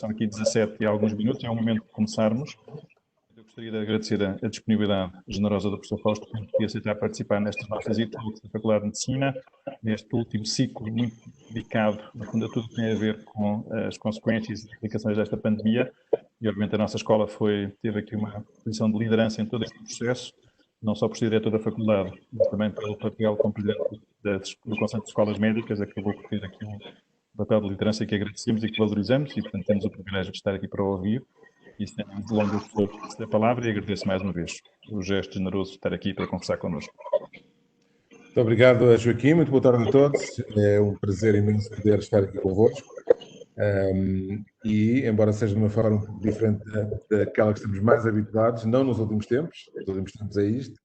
são aqui 17 e alguns minutos, é o momento de começarmos. Eu gostaria de agradecer a disponibilidade generosa do professor Fausto por aceitar participar nestas nossas e-talks da Faculdade de Medicina, neste último ciclo muito dedicado, no fundo, a tudo que tem a ver com as consequências e implicações desta pandemia. E, obviamente, a nossa escola teve aqui uma posição de liderança em todo este processo, não só por ser diretor da faculdade, mas também pelo papel como presidente do Conselho de Escolas Médicas, acabou por ter aqui um papel de liderança que agradecemos e que valorizamos, e, portanto, temos o privilégio de estar aqui para ouvir. E sem mais delongas, a palavra e agradeço mais uma vez o gesto generoso de estar aqui para conversar connosco. Muito obrigado, Joaquim. Muito boa tarde a todos. É um prazer imenso poder estar aqui convosco. E, embora seja de uma forma um pouco diferente daquela que estamos mais habituados, não nos últimos tempos é isto,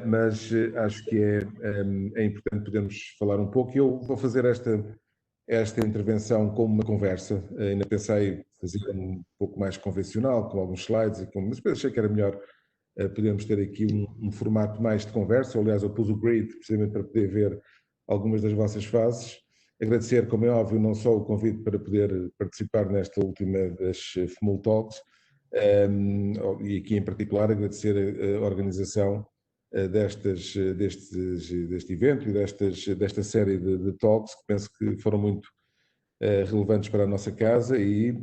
mas acho que é importante podermos falar um pouco. Eu vou fazer esta intervenção como uma conversa. Ainda pensei fazer um pouco mais convencional, com alguns slides, mas depois achei que era melhor podemos ter aqui um formato mais de conversa. Aliás, eu pus o grid precisamente para poder ver algumas das vossas faces. Agradecer, como é óbvio, não só o convite para poder participar nesta última das FMUL Talks, e aqui em particular agradecer a organização deste evento e desta série de talks, que penso que foram muito relevantes para a nossa casa e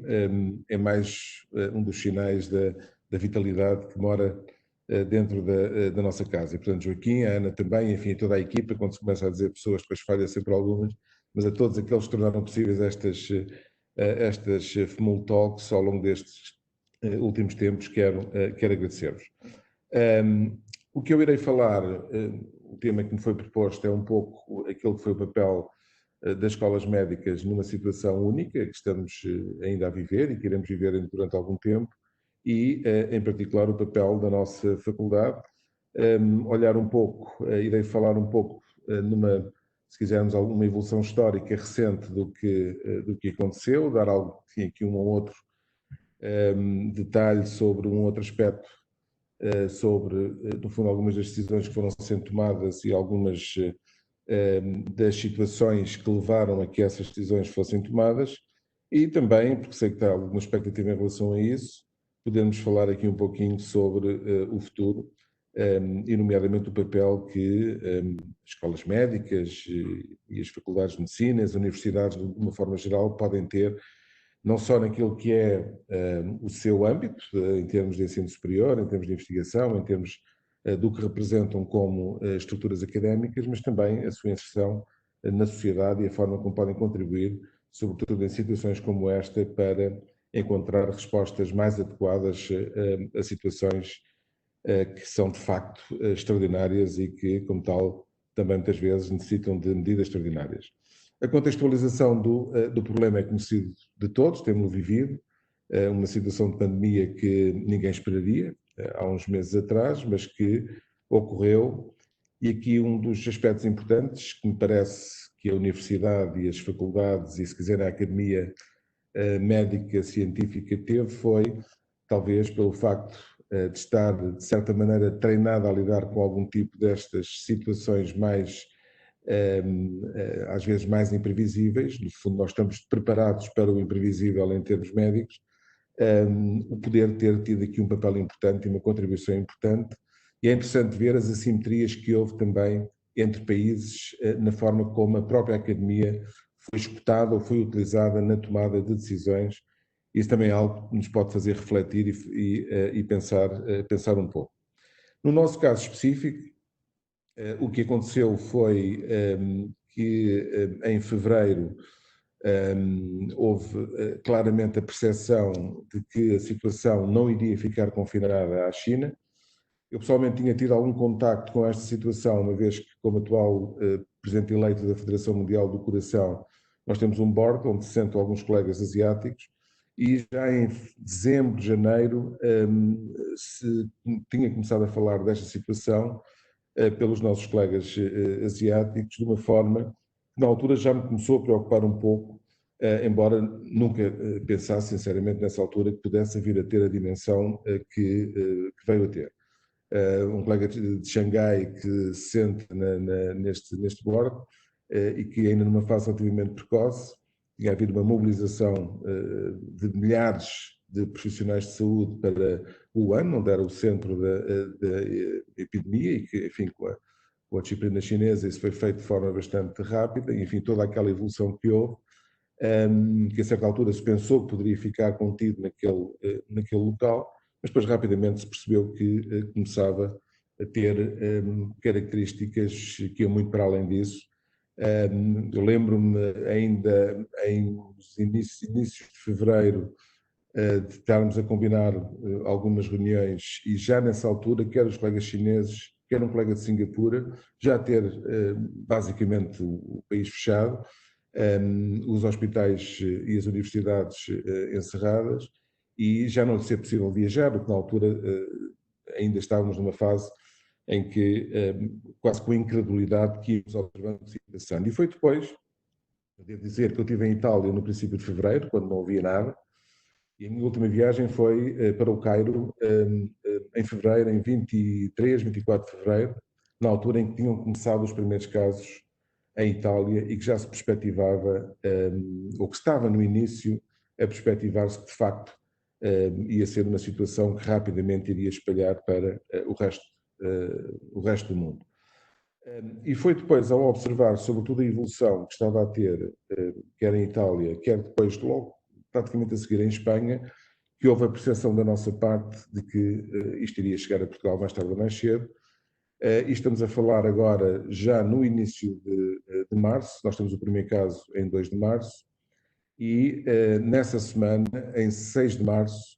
é mais um dos sinais da vitalidade que mora dentro da nossa casa. E, portanto, Joaquim, a Ana também, enfim, toda a equipa, quando se começa a dizer pessoas, depois falha sempre algumas, mas a todos aqueles que tornaram possíveis estas FMUL Talks ao longo destes últimos tempos, quero agradecer-vos. O que eu irei falar, o tema que me foi proposto é um pouco aquele que foi o papel das escolas médicas numa situação única que estamos ainda a viver e que iremos viver durante algum tempo, e, em particular, o papel da nossa faculdade. Olhar um pouco, irei falar um pouco se quisermos, alguma evolução histórica recente do que aconteceu, dar enfim, aqui um ou outro detalhe sobre um outro aspecto, sobre, no fundo, algumas das decisões que foram sendo tomadas e algumas das situações que levaram a que essas decisões fossem tomadas, e também, porque sei que está alguma expectativa em relação a isso, podemos falar aqui um pouquinho sobre o futuro, e nomeadamente o papel que as escolas médicas e as faculdades de medicina, as universidades, de uma forma geral, podem ter, não só naquilo que é o seu âmbito, em termos de ensino superior, em termos de investigação, em termos do que representam como estruturas académicas, mas também a sua inserção na sociedade e a forma como podem contribuir, sobretudo em situações como esta, para encontrar respostas mais adequadas a situações que são de facto extraordinárias e que, como tal, também muitas vezes necessitam de medidas extraordinárias. A contextualização do problema é conhecido de todos, temos-lo vivido, uma situação de pandemia que ninguém esperaria há uns meses atrás, mas que ocorreu. E aqui um dos aspectos importantes que me parece que a universidade e as faculdades, e se quiser a academia médica científica teve, foi talvez pelo facto de estar, de certa maneira, treinada a lidar com algum tipo destas situações mais, às vezes, mais imprevisíveis. No fundo, nós estamos preparados para o imprevisível em termos médicos. O poder ter tido aqui um papel importante e uma contribuição importante. E é interessante ver as assimetrias que houve também entre países na forma como a própria academia foi escutada ou foi utilizada na tomada de decisões. Isso também é algo que nos pode fazer refletir e pensar um pouco. No nosso caso específico, o que aconteceu foi que em fevereiro houve claramente a percepção de que a situação não iria ficar confinada à China. Eu pessoalmente tinha tido algum contacto com esta situação, uma vez que, como atual presidente eleito da Federação Mundial do Coração, nós temos um board onde se sentam alguns colegas asiáticos, e já em dezembro, janeiro, se tinha começado a falar desta situação pelos nossos colegas asiáticos, de uma forma que na altura já me começou a preocupar um pouco, embora nunca pensasse sinceramente nessa altura que pudesse vir a ter a dimensão que veio a ter. Um colega de Xangai que se sente neste board e que ainda numa fase relativamente precoce, tinha havido uma mobilização de milhares de profissionais de saúde para Wuhan, onde era o centro da epidemia, e que, enfim, com a disciplina chinesa isso foi feito de forma bastante rápida, e, enfim, toda aquela evolução que houve, que a certa altura se pensou que poderia ficar contido naquele local, mas depois rapidamente se percebeu que começava a ter características que iam muito para além disso. Eu lembro-me ainda em inícios de fevereiro de estarmos a combinar algumas reuniões, e já nessa altura, quer os colegas chineses, quer um colega de Singapura, já ter basicamente o país fechado, os hospitais e as universidades encerradas, e já não ser possível viajar, porque na altura ainda estávamos numa fase em que, quase com incredulidade, que íamos observando a situação. E foi depois, devo dizer que eu estive em Itália no princípio de fevereiro, quando não havia nada, e a minha última viagem foi para o Cairo em fevereiro, em 23, 24 de fevereiro, na altura em que tinham começado os primeiros casos em Itália e que já se perspectivava, ou que estava no início, a perspectivar-se que de facto ia ser uma situação que rapidamente iria espalhar para o resto do mundo. E foi depois, ao observar sobretudo a evolução que estava a ter, quer em Itália, quer depois logo praticamente a seguir em Espanha, que houve a percepção da nossa parte de que isto iria chegar a Portugal mais tarde ou mais cedo. E estamos a falar agora já no início de março, nós temos o primeiro caso em 2 de março, e nessa semana, em 6 de março,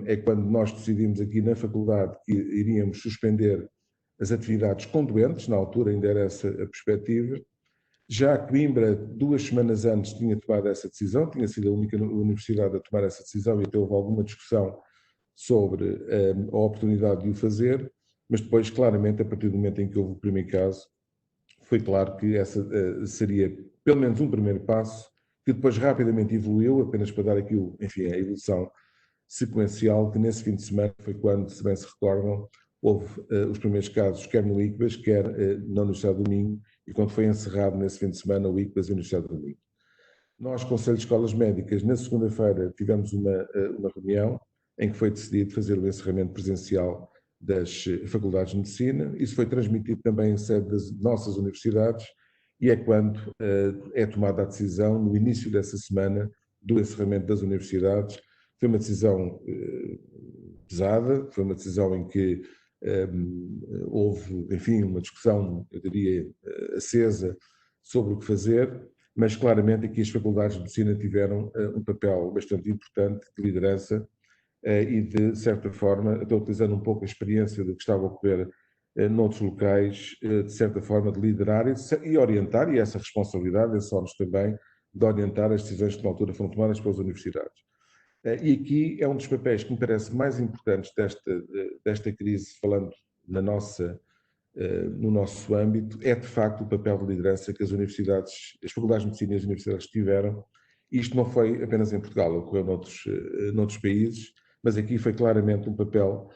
é quando nós decidimos aqui na faculdade que iríamos suspender as atividades com doentes, na altura ainda era essa a perspectiva. Já Coimbra, 2 semanas antes, tinha tomado essa decisão, tinha sido a única universidade a tomar essa decisão, e até houve alguma discussão sobre a oportunidade de o fazer, mas depois, claramente, a partir do momento em que houve o primeiro caso, foi claro que essa seria pelo menos um primeiro passo, que depois rapidamente evoluiu, apenas para dar aqui, enfim, a evolução sequencial, que nesse fim de semana foi quando, se bem se recordam, houve os primeiros casos, quer no ICBAS, quer na Universidade do Minho, e quando foi encerrado nesse fim de semana o ICBAS e a Universidade do Minho. Nós, Conselho de Escolas Médicas, na segunda-feira tivemos uma reunião em que foi decidido fazer o encerramento presencial das faculdades de medicina. Isso foi transmitido também em sede das nossas universidades, e é quando é tomada a decisão, no início dessa semana, do encerramento das universidades. Foi uma decisão pesada, foi uma decisão em que houve, enfim, uma discussão, eu diria, acesa sobre o que fazer, mas claramente aqui as faculdades de medicina tiveram um papel bastante importante de liderança e de certa forma, até utilizando um pouco a experiência do que estava a ocorrer noutros locais, de certa forma de liderar e orientar, e essa responsabilidade, esse ónus também, de orientar as decisões que na altura foram tomadas pelas universidades. E aqui é um dos papéis que me parece mais importantes desta crise, falando no nosso âmbito, é de facto o papel de liderança que as universidades, as faculdades de medicina e as universidades tiveram. Isto não foi apenas em Portugal, ocorreu noutros países, mas aqui foi claramente um papel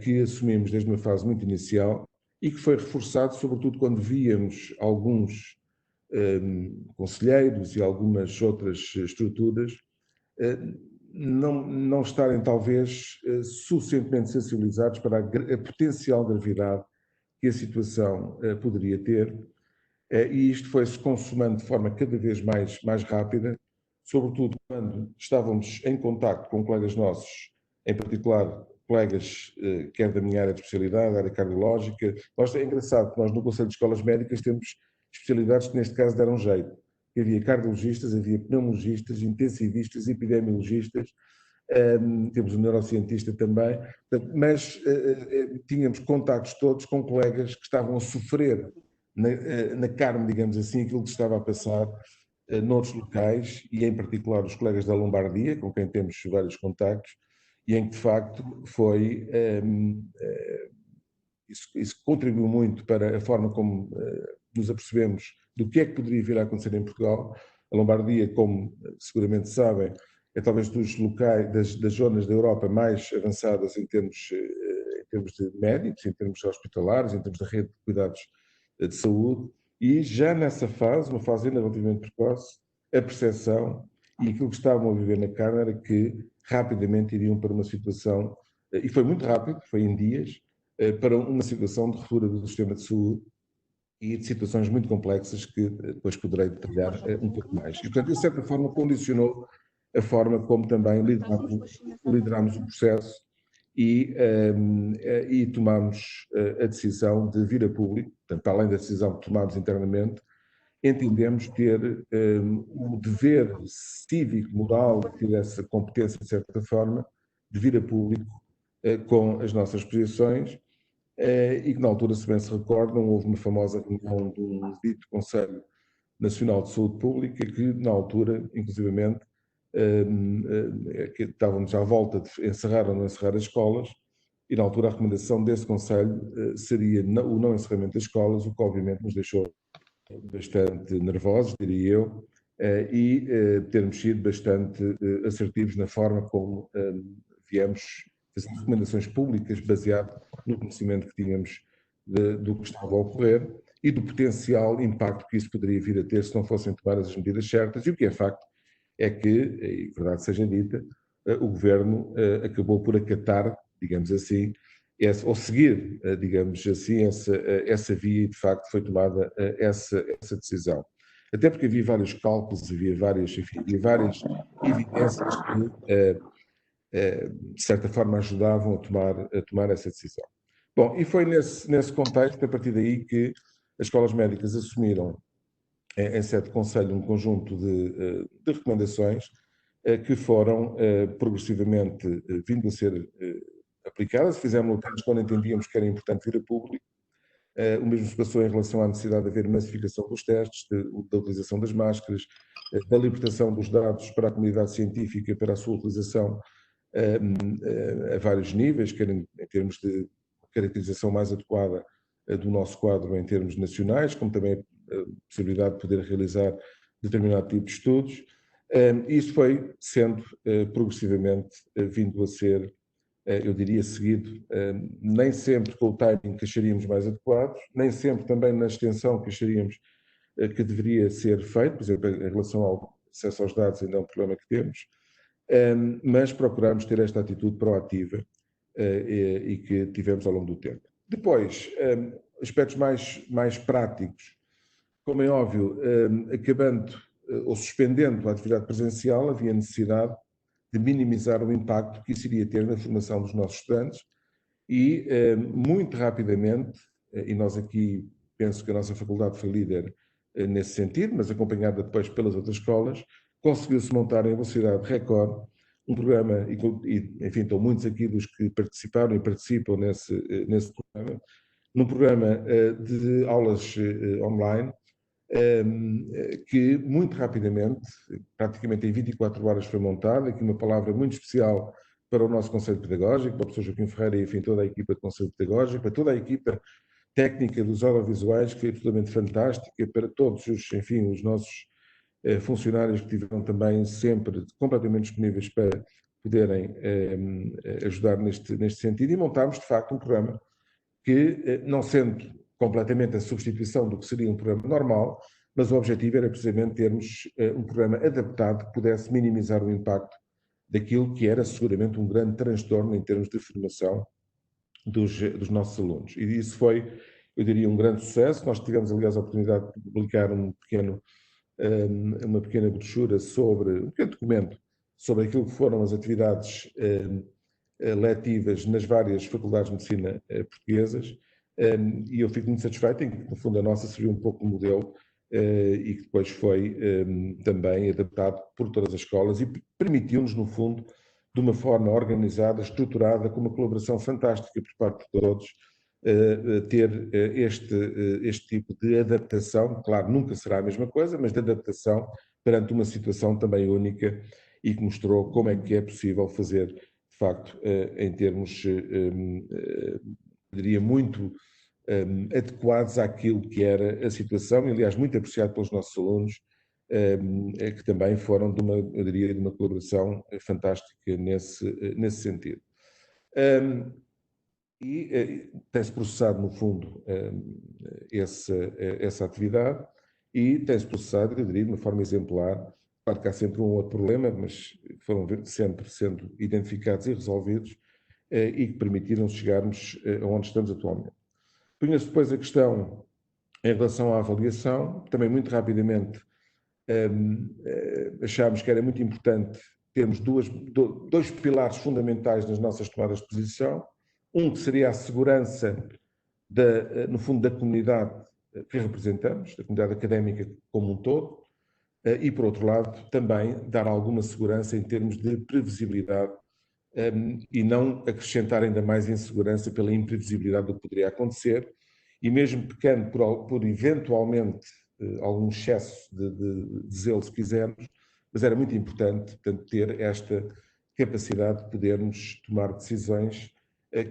que assumimos desde uma fase muito inicial e que foi reforçado, sobretudo quando víamos alguns conselheiros e algumas outras estruturas não estarem talvez suficientemente sensibilizados para a potencial gravidade que a situação poderia ter, e isto foi-se consumando de forma cada vez mais rápida, sobretudo quando estávamos em contacto com colegas nossos, em particular colegas quer da minha área de especialidade, área cardiológica. É engraçado que nós no Conselho de Escolas Médicas temos especialidades que neste caso deram jeito. Havia cardiologistas, havia pneumologistas, intensivistas, epidemiologistas, temos um neurocientista também, mas tínhamos contactos todos com colegas que estavam a sofrer na carne, digamos assim, aquilo que estava a passar noutros locais, e em particular os colegas da Lombardia, com quem temos vários contactos, e em que de facto foi isso contribuiu muito para a forma como nos apercebemos do que é que poderia vir a acontecer em Portugal. A Lombardia, como seguramente sabem, é talvez dos locais, das zonas da Europa mais avançadas em termos de médicos, em termos hospitalares, em termos da rede de cuidados de saúde, e já nessa fase, uma fase ainda relativamente precoce, a percepção e aquilo que estavam a viver na carne era que rapidamente iriam para uma situação, e foi muito rápido, foi em dias, para uma situação de ruptura do sistema de saúde e de situações muito complexas que depois poderei detalhar um pouco mais. E, portanto, de certa forma, condicionou a forma como também liderámos o processo e tomámos a decisão de vir a público, portanto, além da decisão que tomámos internamente, entendemos ter o dever cívico, moral, ter essa competência, de certa forma, de vir a público com as nossas posições e que na altura, se bem se recordam, houve uma famosa reunião do dito Conselho Nacional de Saúde Pública que, na altura, inclusivamente, que estávamos à volta de encerrar ou não encerrar as escolas, e na altura a recomendação desse Conselho seria o não encerramento das escolas, o que obviamente nos deixou bastante nervosos, diria eu, e termos sido bastante assertivos na forma como viemos fazer recomendações públicas baseado no conhecimento que tínhamos do que estava a ocorrer e do potencial impacto que isso poderia vir a ter se não fossem tomadas as medidas certas. E o que é facto é que, e verdade seja dita, o Governo acabou por acatar, digamos assim, ou seguir, digamos assim, essa via e de facto foi tomada essa decisão. Até porque havia vários cálculos, havia várias evidências que, de certa forma, ajudavam a tomar essa decisão. Bom, e foi nesse contexto, a partir daí, que as escolas médicas assumiram, em sede de conselho, um conjunto de recomendações que foram progressivamente vindo a ser aplicadas. Fizemos apenas quando entendíamos que era importante vir a público. O mesmo se passou em relação à necessidade de haver massificação dos testes, da utilização das máscaras, da libertação dos dados para a comunidade científica, para a sua utilização a vários níveis, quer em termos de caracterização mais adequada do nosso quadro em termos nacionais, como também a possibilidade de poder realizar determinado tipo de estudos. Isso foi sendo progressivamente vindo a ser, eu diria, seguido, nem sempre com o timing que acharíamos mais adequado, nem sempre também na extensão que acharíamos que deveria ser feito, por exemplo, em relação ao acesso aos dados ainda é um problema que temos, mas procuramos ter esta atitude proativa e que tivemos ao longo do tempo. Depois, aspectos mais práticos, como é óbvio, acabando ou suspendendo a atividade presencial, havia necessidade de minimizar o impacto que isso iria ter na formação dos nossos estudantes e, muito rapidamente, e nós aqui penso que a nossa faculdade foi líder nesse sentido, mas acompanhada depois pelas outras escolas, conseguiu-se montar em velocidade recorde um programa, e enfim, estão muitos aqui dos que participaram e participam nesse programa, num programa de aulas online, que muito rapidamente, praticamente em 24 horas foi montada, aqui uma palavra muito especial para o nosso Conselho Pedagógico, para o professor Joaquim Ferreira e, enfim, toda a equipa do Conselho Pedagógico, para toda a equipa técnica dos audiovisuais, que foi absolutamente fantástica, para todos enfim, os nossos funcionários que estiveram também sempre completamente disponíveis para poderem ajudar neste sentido, e montámos, de facto, um programa que, não sendo completamente a substituição do que seria um programa normal, mas o objetivo era precisamente termos um programa adaptado que pudesse minimizar o impacto daquilo que era seguramente um grande transtorno em termos de formação dos nossos alunos. E isso foi, eu diria, um grande sucesso. Nós tivemos, aliás, a oportunidade de publicar uma pequena brochura um pequeno documento sobre aquilo que foram as atividades letivas nas várias faculdades de medicina portuguesas, e eu fico muito satisfeito em que, no fundo, a nossa serviu um pouco de modelo e que depois foi também adaptado por todas as escolas e permitiu-nos, no fundo, de uma forma organizada, estruturada, com uma colaboração fantástica por parte de todos, ter este tipo de adaptação. Claro, nunca será a mesma coisa, mas de adaptação perante uma situação também única e que mostrou como é que é possível fazer, de facto, em termos, diria, muito adequados àquilo que era a situação, e, aliás, muito apreciado pelos nossos alunos, que também foram eu diria, de uma colaboração fantástica nesse sentido. E tem-se processado, no fundo, essa atividade e tem-se processado, eu diria, de uma forma exemplar, Claro que há sempre um outro problema, mas foram sempre sendo identificados e resolvidos e que permitiram chegarmos aonde estamos atualmente. Punha-se depois a questão em relação à avaliação, também muito rapidamente achámos que era muito importante termos dois pilares fundamentais nas nossas tomadas de posição. Um que seria a segurança, no fundo, da comunidade que representamos, da comunidade académica como um todo, e, por outro lado, também dar alguma segurança em termos de previsibilidade e não acrescentar ainda mais insegurança pela imprevisibilidade do que poderia acontecer, e mesmo pecando por eventualmente algum excesso de zelo, se quisermos, mas era muito importante, portanto, ter esta capacidade de podermos tomar decisões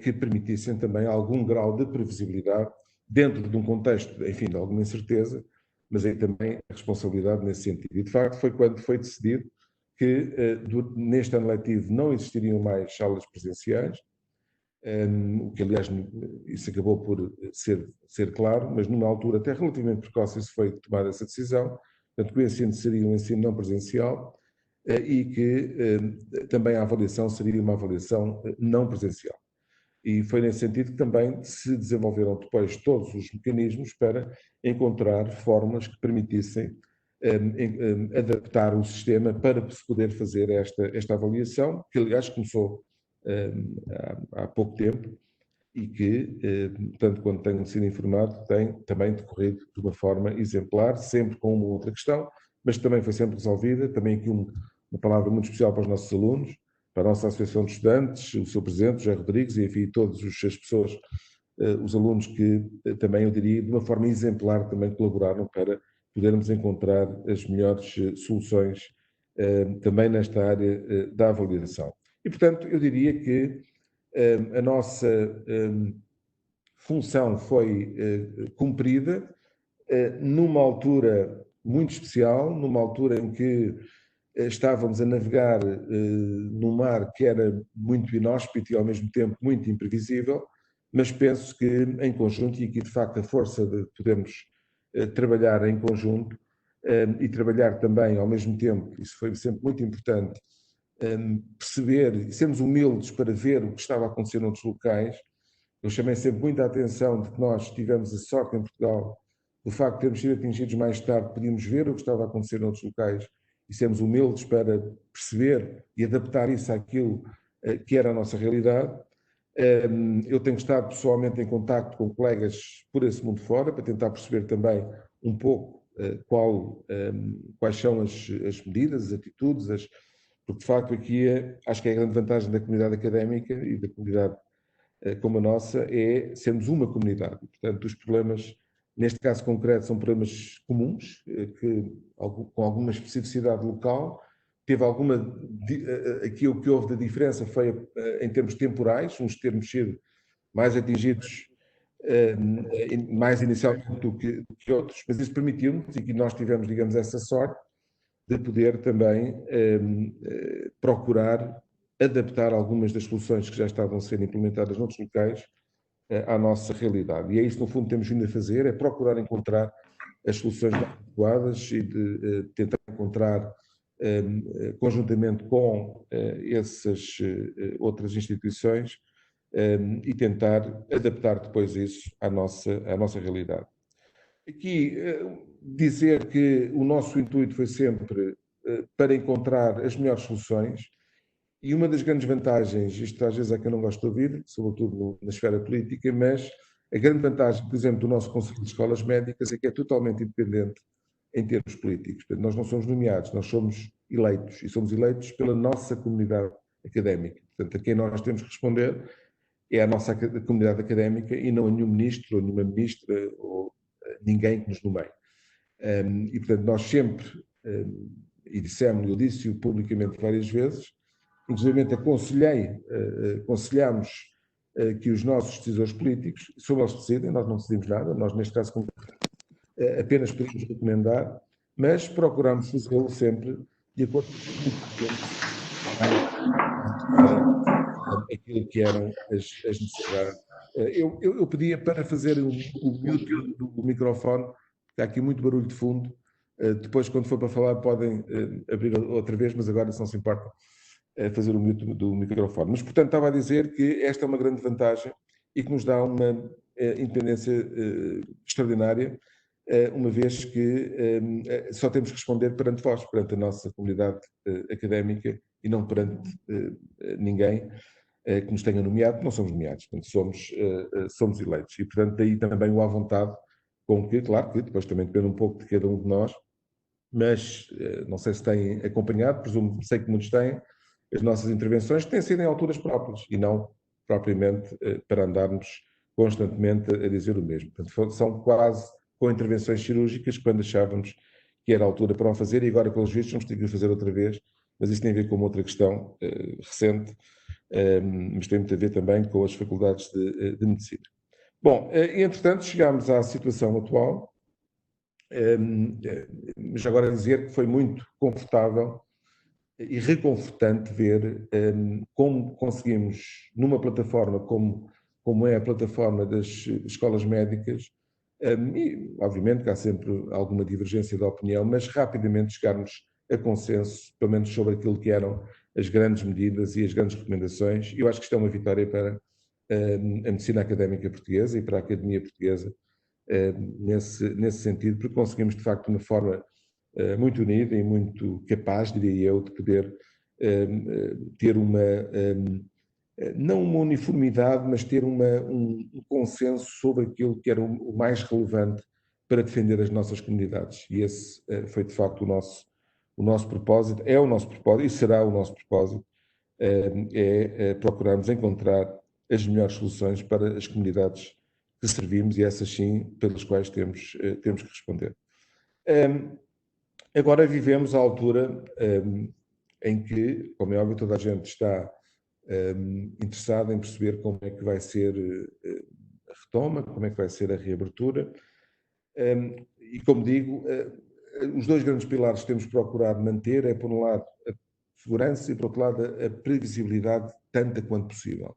que permitissem também algum grau de previsibilidade dentro de um contexto, enfim, de alguma incerteza, mas aí também a responsabilidade nesse sentido. E, de facto, foi quando foi decidido que neste ano letivo não existiriam mais salas presenciais, o que, aliás, isso acabou por ser claro, mas numa altura até relativamente precoce isso foi tomada essa decisão, portanto, que o ensino seria um ensino não presencial e que também a avaliação seria uma avaliação não presencial. E foi nesse sentido que também se desenvolveram depois todos os mecanismos para encontrar formas que permitissem adaptar o sistema para se poder fazer esta avaliação, que aliás começou há pouco tempo e que, tanto quanto tenho sido informado, tem também decorrido de uma forma exemplar, sempre com uma outra questão, mas também foi sempre resolvida. Também aqui uma palavra muito especial para os nossos alunos, para a nossa Associação de Estudantes, o seu Presidente, José Rodrigues, e enfim, todas as pessoas, os alunos que também, eu diria, de uma forma exemplar também colaboraram para podermos encontrar as melhores soluções também nesta área da avaliação. E, portanto, eu diria que a nossa função foi cumprida numa altura muito especial, numa altura em que estávamos a navegar num mar que era muito inóspito e ao mesmo tempo muito imprevisível, mas penso que em conjunto, e aqui de facto a força de podermos trabalhar em conjunto e trabalhar também ao mesmo tempo, isso foi sempre muito importante, perceber e sermos humildes para ver o que estava a acontecer noutros locais. Eu chamei sempre muita atenção de que nós tivemos a sorte em Portugal, do facto de termos sido atingidos mais tarde, podíamos ver o que estava a acontecer noutros locais e sermos humildes para perceber e adaptar isso àquilo que era a nossa realidade. Eu tenho estado pessoalmente em contacto com colegas por esse mundo fora, para tentar perceber também um pouco quais são as medidas, as atitudes, porque de facto aqui acho que é a grande vantagem da comunidade académica e da comunidade como a nossa é sermos uma comunidade. Portanto, os problemas, neste caso concreto, são problemas comuns, com alguma especificidade local. Teve aqui o que houve de diferença foi em termos temporais, uns termos sido mais atingidos mais inicialmente do que outros, mas isso permitiu-nos, e que nós tivemos, digamos, essa sorte, de poder também procurar adaptar algumas das soluções que já estavam a ser implementadas noutros locais à nossa realidade. E é isso, no fundo, que temos vindo a fazer, é procurar encontrar as soluções mais adequadas e de tentar encontrar, conjuntamente com essas outras instituições, e tentar adaptar depois isso à nossa realidade. Aqui, dizer que o nosso intuito foi sempre para encontrar as melhores soluções, e uma das grandes vantagens, isto às vezes é que eu não gosto de ouvir, sobretudo na esfera política, mas a grande vantagem, por exemplo, do nosso Conselho de Escolas Médicas é que é totalmente independente em termos políticos. Portanto, nós não somos nomeados, nós somos eleitos, e somos eleitos pela nossa comunidade académica. Portanto, a quem nós temos que responder é a nossa comunidade académica e não a nenhum ministro ou nenhuma ministra ou ninguém que nos nomeie. E, portanto, nós sempre, e eu disse-o publicamente várias vezes, inclusive aconselhámos que os nossos decisores políticos, sobre eles decidem, nós não decidimos nada, nós neste caso apenas podemos recomendar, mas procuramos fazê-lo sempre de acordo com aquilo que eram as necessidades. Eu pedia para fazer o mute do microfone, está aqui muito barulho de fundo, Depois, quando for para falar, podem abrir outra vez, mas agora, se não se importa, fazer o mute do microfone. Mas, portanto, estava a dizer que esta é uma grande vantagem e que nos dá uma independência extraordinária, uma vez que só temos que responder perante vós, perante a nossa comunidade académica e não perante ninguém que nos tenha nomeado. Não somos nomeados, portanto, somos eleitos. E, portanto, daí também o à vontade com que, claro que depois também depende um pouco de cada um de nós, mas não sei se têm acompanhado, presumo, sei que muitos têm, as nossas intervenções, que têm sido em alturas próprias e não propriamente para andarmos constantemente a dizer o mesmo. Portanto, são quase com intervenções cirúrgicas, quando achávamos que era a altura para o fazer, e agora, pelos vistos, vamos ter que o fazer outra vez, mas isso tem a ver com uma outra questão recente, mas tem muito a ver também com as faculdades de medicina. Bom, entretanto, chegámos à situação atual, mas agora dizer que foi muito confortável e reconfortante ver como conseguimos, numa plataforma como é a plataforma das escolas médicas, e obviamente que há sempre alguma divergência de opinião, mas rapidamente chegarmos a consenso, pelo menos sobre aquilo que eram as grandes medidas e as grandes recomendações. Eu acho que isto é uma vitória para a medicina académica portuguesa e para a academia portuguesa, nesse sentido, porque conseguimos, de facto, de uma forma muito unida e muito capaz, diria eu, de poder ter não uma uniformidade, mas ter um consenso sobre aquilo que era o mais relevante para defender as nossas comunidades. E esse foi, de facto, o nosso propósito, é o nosso propósito e será o nosso propósito, procurarmos encontrar as melhores soluções para as comunidades que servimos e essas sim pelas quais temos que responder. Agora vivemos a altura em que, como é óbvio, toda a gente está interessada em perceber como é que vai ser a retoma, como é que vai ser a reabertura. E como digo, os dois grandes pilares que temos procurado manter é, por um lado, a segurança e, por outro lado, a previsibilidade tanta quanto possível,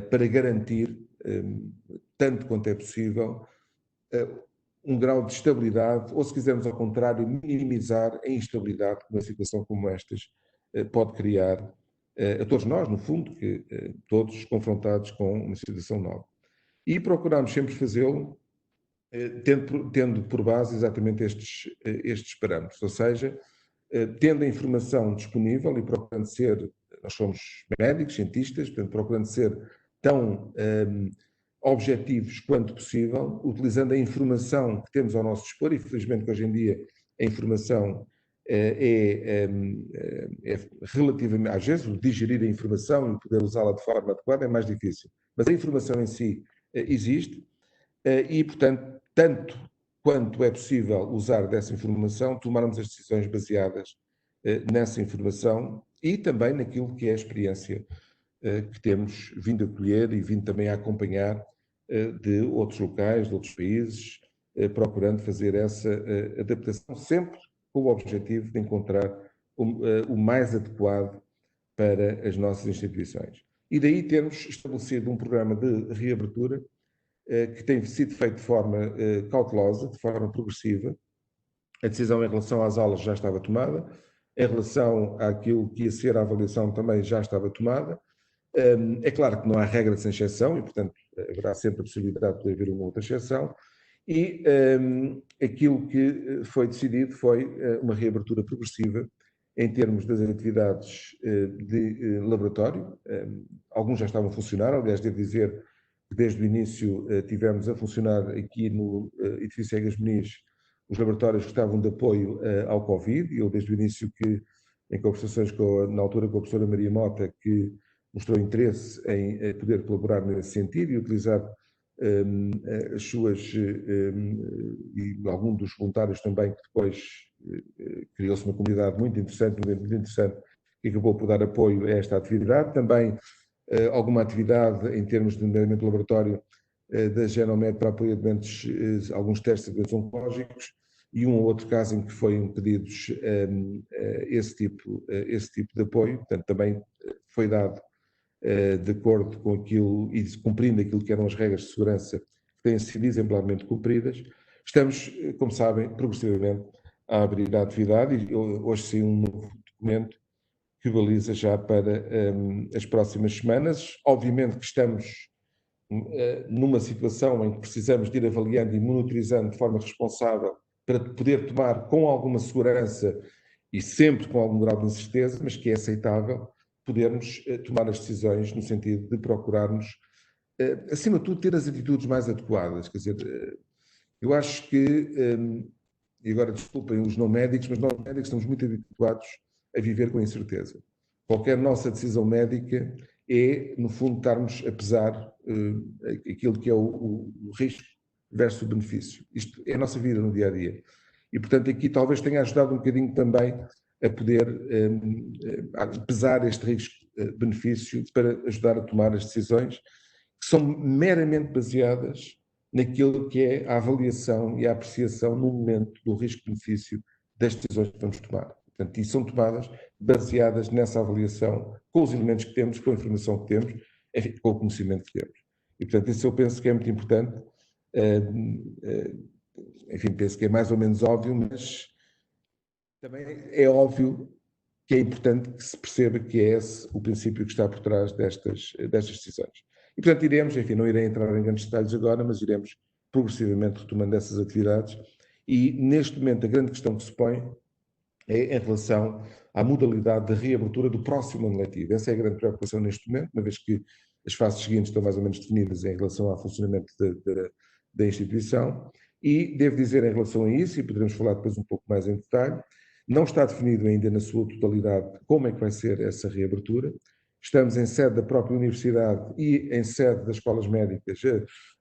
para garantir, tanto quanto é possível, um grau de estabilidade, ou se quisermos ao contrário, minimizar a instabilidade que uma situação como estas pode criar a todos nós, no fundo, que todos confrontados com uma situação nova. E procuramos sempre fazê-lo tendo por base exatamente estes parâmetros, ou seja, tendo a informação disponível e procurando ser, nós somos médicos, cientistas, portanto, procurando ser tão objetivos quanto possível, utilizando a informação que temos ao nosso dispor, e felizmente que hoje em dia a informação é relativamente, às vezes, o digerir a informação e poder usá-la de forma adequada é mais difícil, mas a informação em si existe e, portanto, tanto quanto é possível usar dessa informação, tomarmos as decisões baseadas nessa informação e também naquilo que é a experiência que temos vindo a colher e vindo também a acompanhar de outros locais, de outros países, procurando fazer essa adaptação, sempre com o objetivo de encontrar o mais adequado para as nossas instituições. E daí termos estabelecido um programa de reabertura que tem sido feito de forma cautelosa, de forma progressiva. A decisão em relação às aulas já estava tomada, em relação àquilo que ia ser a avaliação também já estava tomada. É claro que não há regra sem exceção e, portanto, haverá sempre a possibilidade de haver uma outra exceção. E aquilo que foi decidido foi uma reabertura progressiva em termos das atividades de laboratório. Alguns já estavam a funcionar, aliás, devo dizer que desde o início tivemos a funcionar aqui no edifício Egas Muniz os laboratórios que estavam de apoio ao Covid, e eu desde o início que, em conversações na altura com a professora Maria Mota, que mostrou interesse em poder colaborar nesse sentido e utilizar as suas, e algum dos voluntários também, que depois criou-se uma comunidade muito interessante, que acabou por dar apoio a esta atividade. Também alguma atividade em termos de nomeadamente laboratório da Genomed para apoio a doentes, alguns testes de doentes oncológicos, e um ou outro caso em que foram pedidos esse tipo de apoio. Portanto, também foi dado de acordo com aquilo e cumprindo aquilo que eram as regras de segurança que têm sido exemplarmente cumpridas. Estamos, como sabem, progressivamente a abrir a atividade e hoje saiu um novo documento que baliza já para as próximas semanas. Obviamente que estamos numa situação em que precisamos de ir avaliando e monitorizando de forma responsável para poder tomar com alguma segurança e sempre com algum grau de incerteza, mas que é aceitável, podermos tomar as decisões no sentido de procurarmos, acima de tudo, ter as atitudes mais adequadas. Quer dizer, eu acho que, e agora desculpem os não médicos, mas nós médicos estamos muito habituados a viver com incerteza. Qualquer nossa decisão médica é, no fundo, estarmos a pesar aquilo que é o risco versus o benefício. Isto é a nossa vida no dia a dia. E, portanto, aqui talvez tenha ajudado um bocadinho também a poder a pesar este risco-benefício para ajudar a tomar as decisões que são meramente baseadas naquilo que é a avaliação e a apreciação no momento do risco-benefício das decisões que vamos tomar. Portanto, e são tomadas baseadas nessa avaliação, com os elementos que temos, com a informação que temos, enfim, com o conhecimento que temos. E, portanto, isso eu penso que é muito importante. Enfim, penso que é mais ou menos óbvio, mas também é óbvio que é importante que se perceba que é esse o princípio que está por trás destas decisões. E, portanto, iremos, enfim, não irei entrar em grandes detalhes agora, mas iremos progressivamente retomando essas atividades. E, neste momento, a grande questão que se põe é em relação à modalidade de reabertura do próximo ano letivo. Essa é a grande preocupação neste momento, uma vez que as fases seguintes estão mais ou menos definidas em relação ao funcionamento da instituição. E devo dizer, em relação a isso, e poderemos falar depois um pouco mais em detalhe, não está definido ainda na sua totalidade como é que vai ser essa reabertura. Estamos em sede da própria universidade e em sede das escolas médicas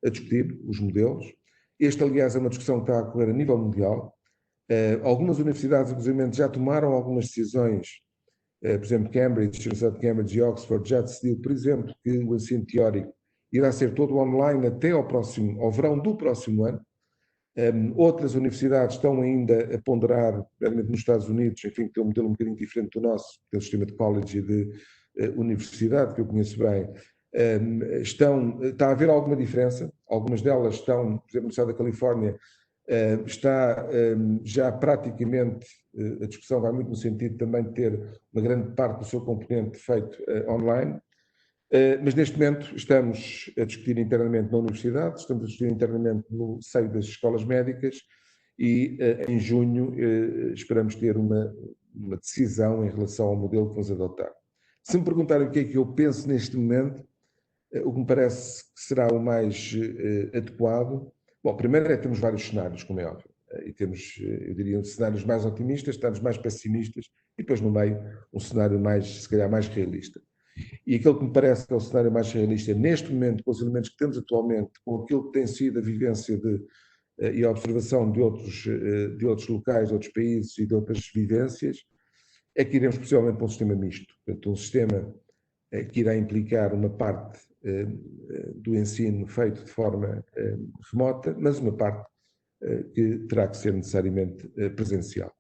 a discutir os modelos. Esta, aliás, é uma discussão que está a ocorrer a nível mundial. Algumas universidades, inclusive, já tomaram algumas decisões. Por exemplo, Cambridge, a Universidade de Cambridge e Oxford já decidiu, por exemplo, que o ensino teórico irá ser todo online até ao verão do próximo ano. Outras universidades estão ainda a ponderar, realmente nos Estados Unidos, enfim, que tem um modelo um bocadinho diferente do nosso, que é o sistema de college e de universidade, que eu conheço bem. Está a haver alguma diferença. Algumas delas estão, por exemplo, no estado da Califórnia, está já praticamente, a discussão vai muito no sentido também de ter uma grande parte do seu componente feito online, mas neste momento estamos a discutir internamente na universidade, estamos a discutir internamente no seio das escolas médicas e em junho esperamos ter uma decisão em relação ao modelo que vamos adotar. Se me perguntarem o que é que eu penso neste momento, o que me parece que será o mais adequado. Bom, primeiro é que temos vários cenários, como é óbvio, e temos, eu diria, cenários mais otimistas, cenários mais pessimistas, e depois no meio um cenário mais, se calhar, mais realista. E aquilo que me parece que é o cenário mais realista neste momento, com os elementos que temos atualmente, com aquilo que tem sido a vivência e a observação de outros locais, de outros países e de outras vivências, é que iremos possivelmente para um sistema misto. Portanto, um sistema que irá implicar uma parte do ensino feito de forma remota, mas uma parte que terá que ser necessariamente presencial.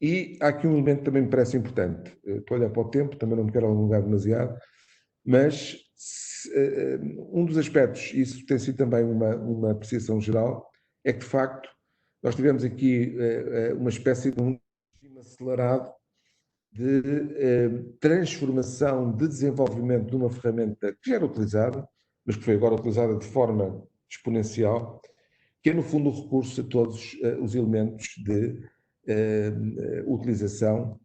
E há aqui um elemento que também me parece importante. Estou a olhar para o tempo, também não me quero alongar demasiado, mas um dos aspectos, isso tem sido também uma apreciação geral, é que de facto nós tivemos aqui uma espécie de um regime acelerado de transformação, de desenvolvimento de uma ferramenta que já era utilizada, mas que foi agora utilizada de forma exponencial, que é no fundo o recurso a todos os elementos de utilização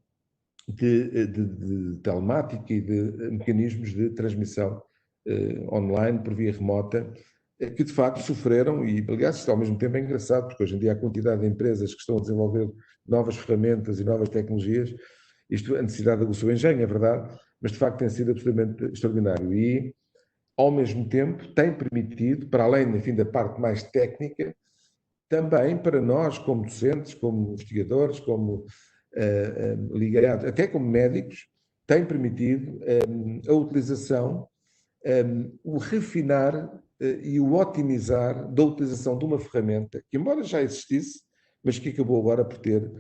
de telemática e de mecanismos de transmissão online por via remota, que de facto sofreram, e aliás isto ao mesmo tempo é engraçado, porque hoje em dia a quantidade de empresas que estão a desenvolver novas ferramentas e novas tecnologias, isto, a necessidade aguçou o engenho, é verdade, mas de facto tem sido absolutamente extraordinário e, ao mesmo tempo, tem permitido, para além, enfim, da parte mais técnica, também para nós, como docentes, como investigadores, como ligados, até como médicos, tem permitido a utilização, o refinar e o otimizar da utilização de uma ferramenta que, embora já existisse, mas que acabou agora por ter,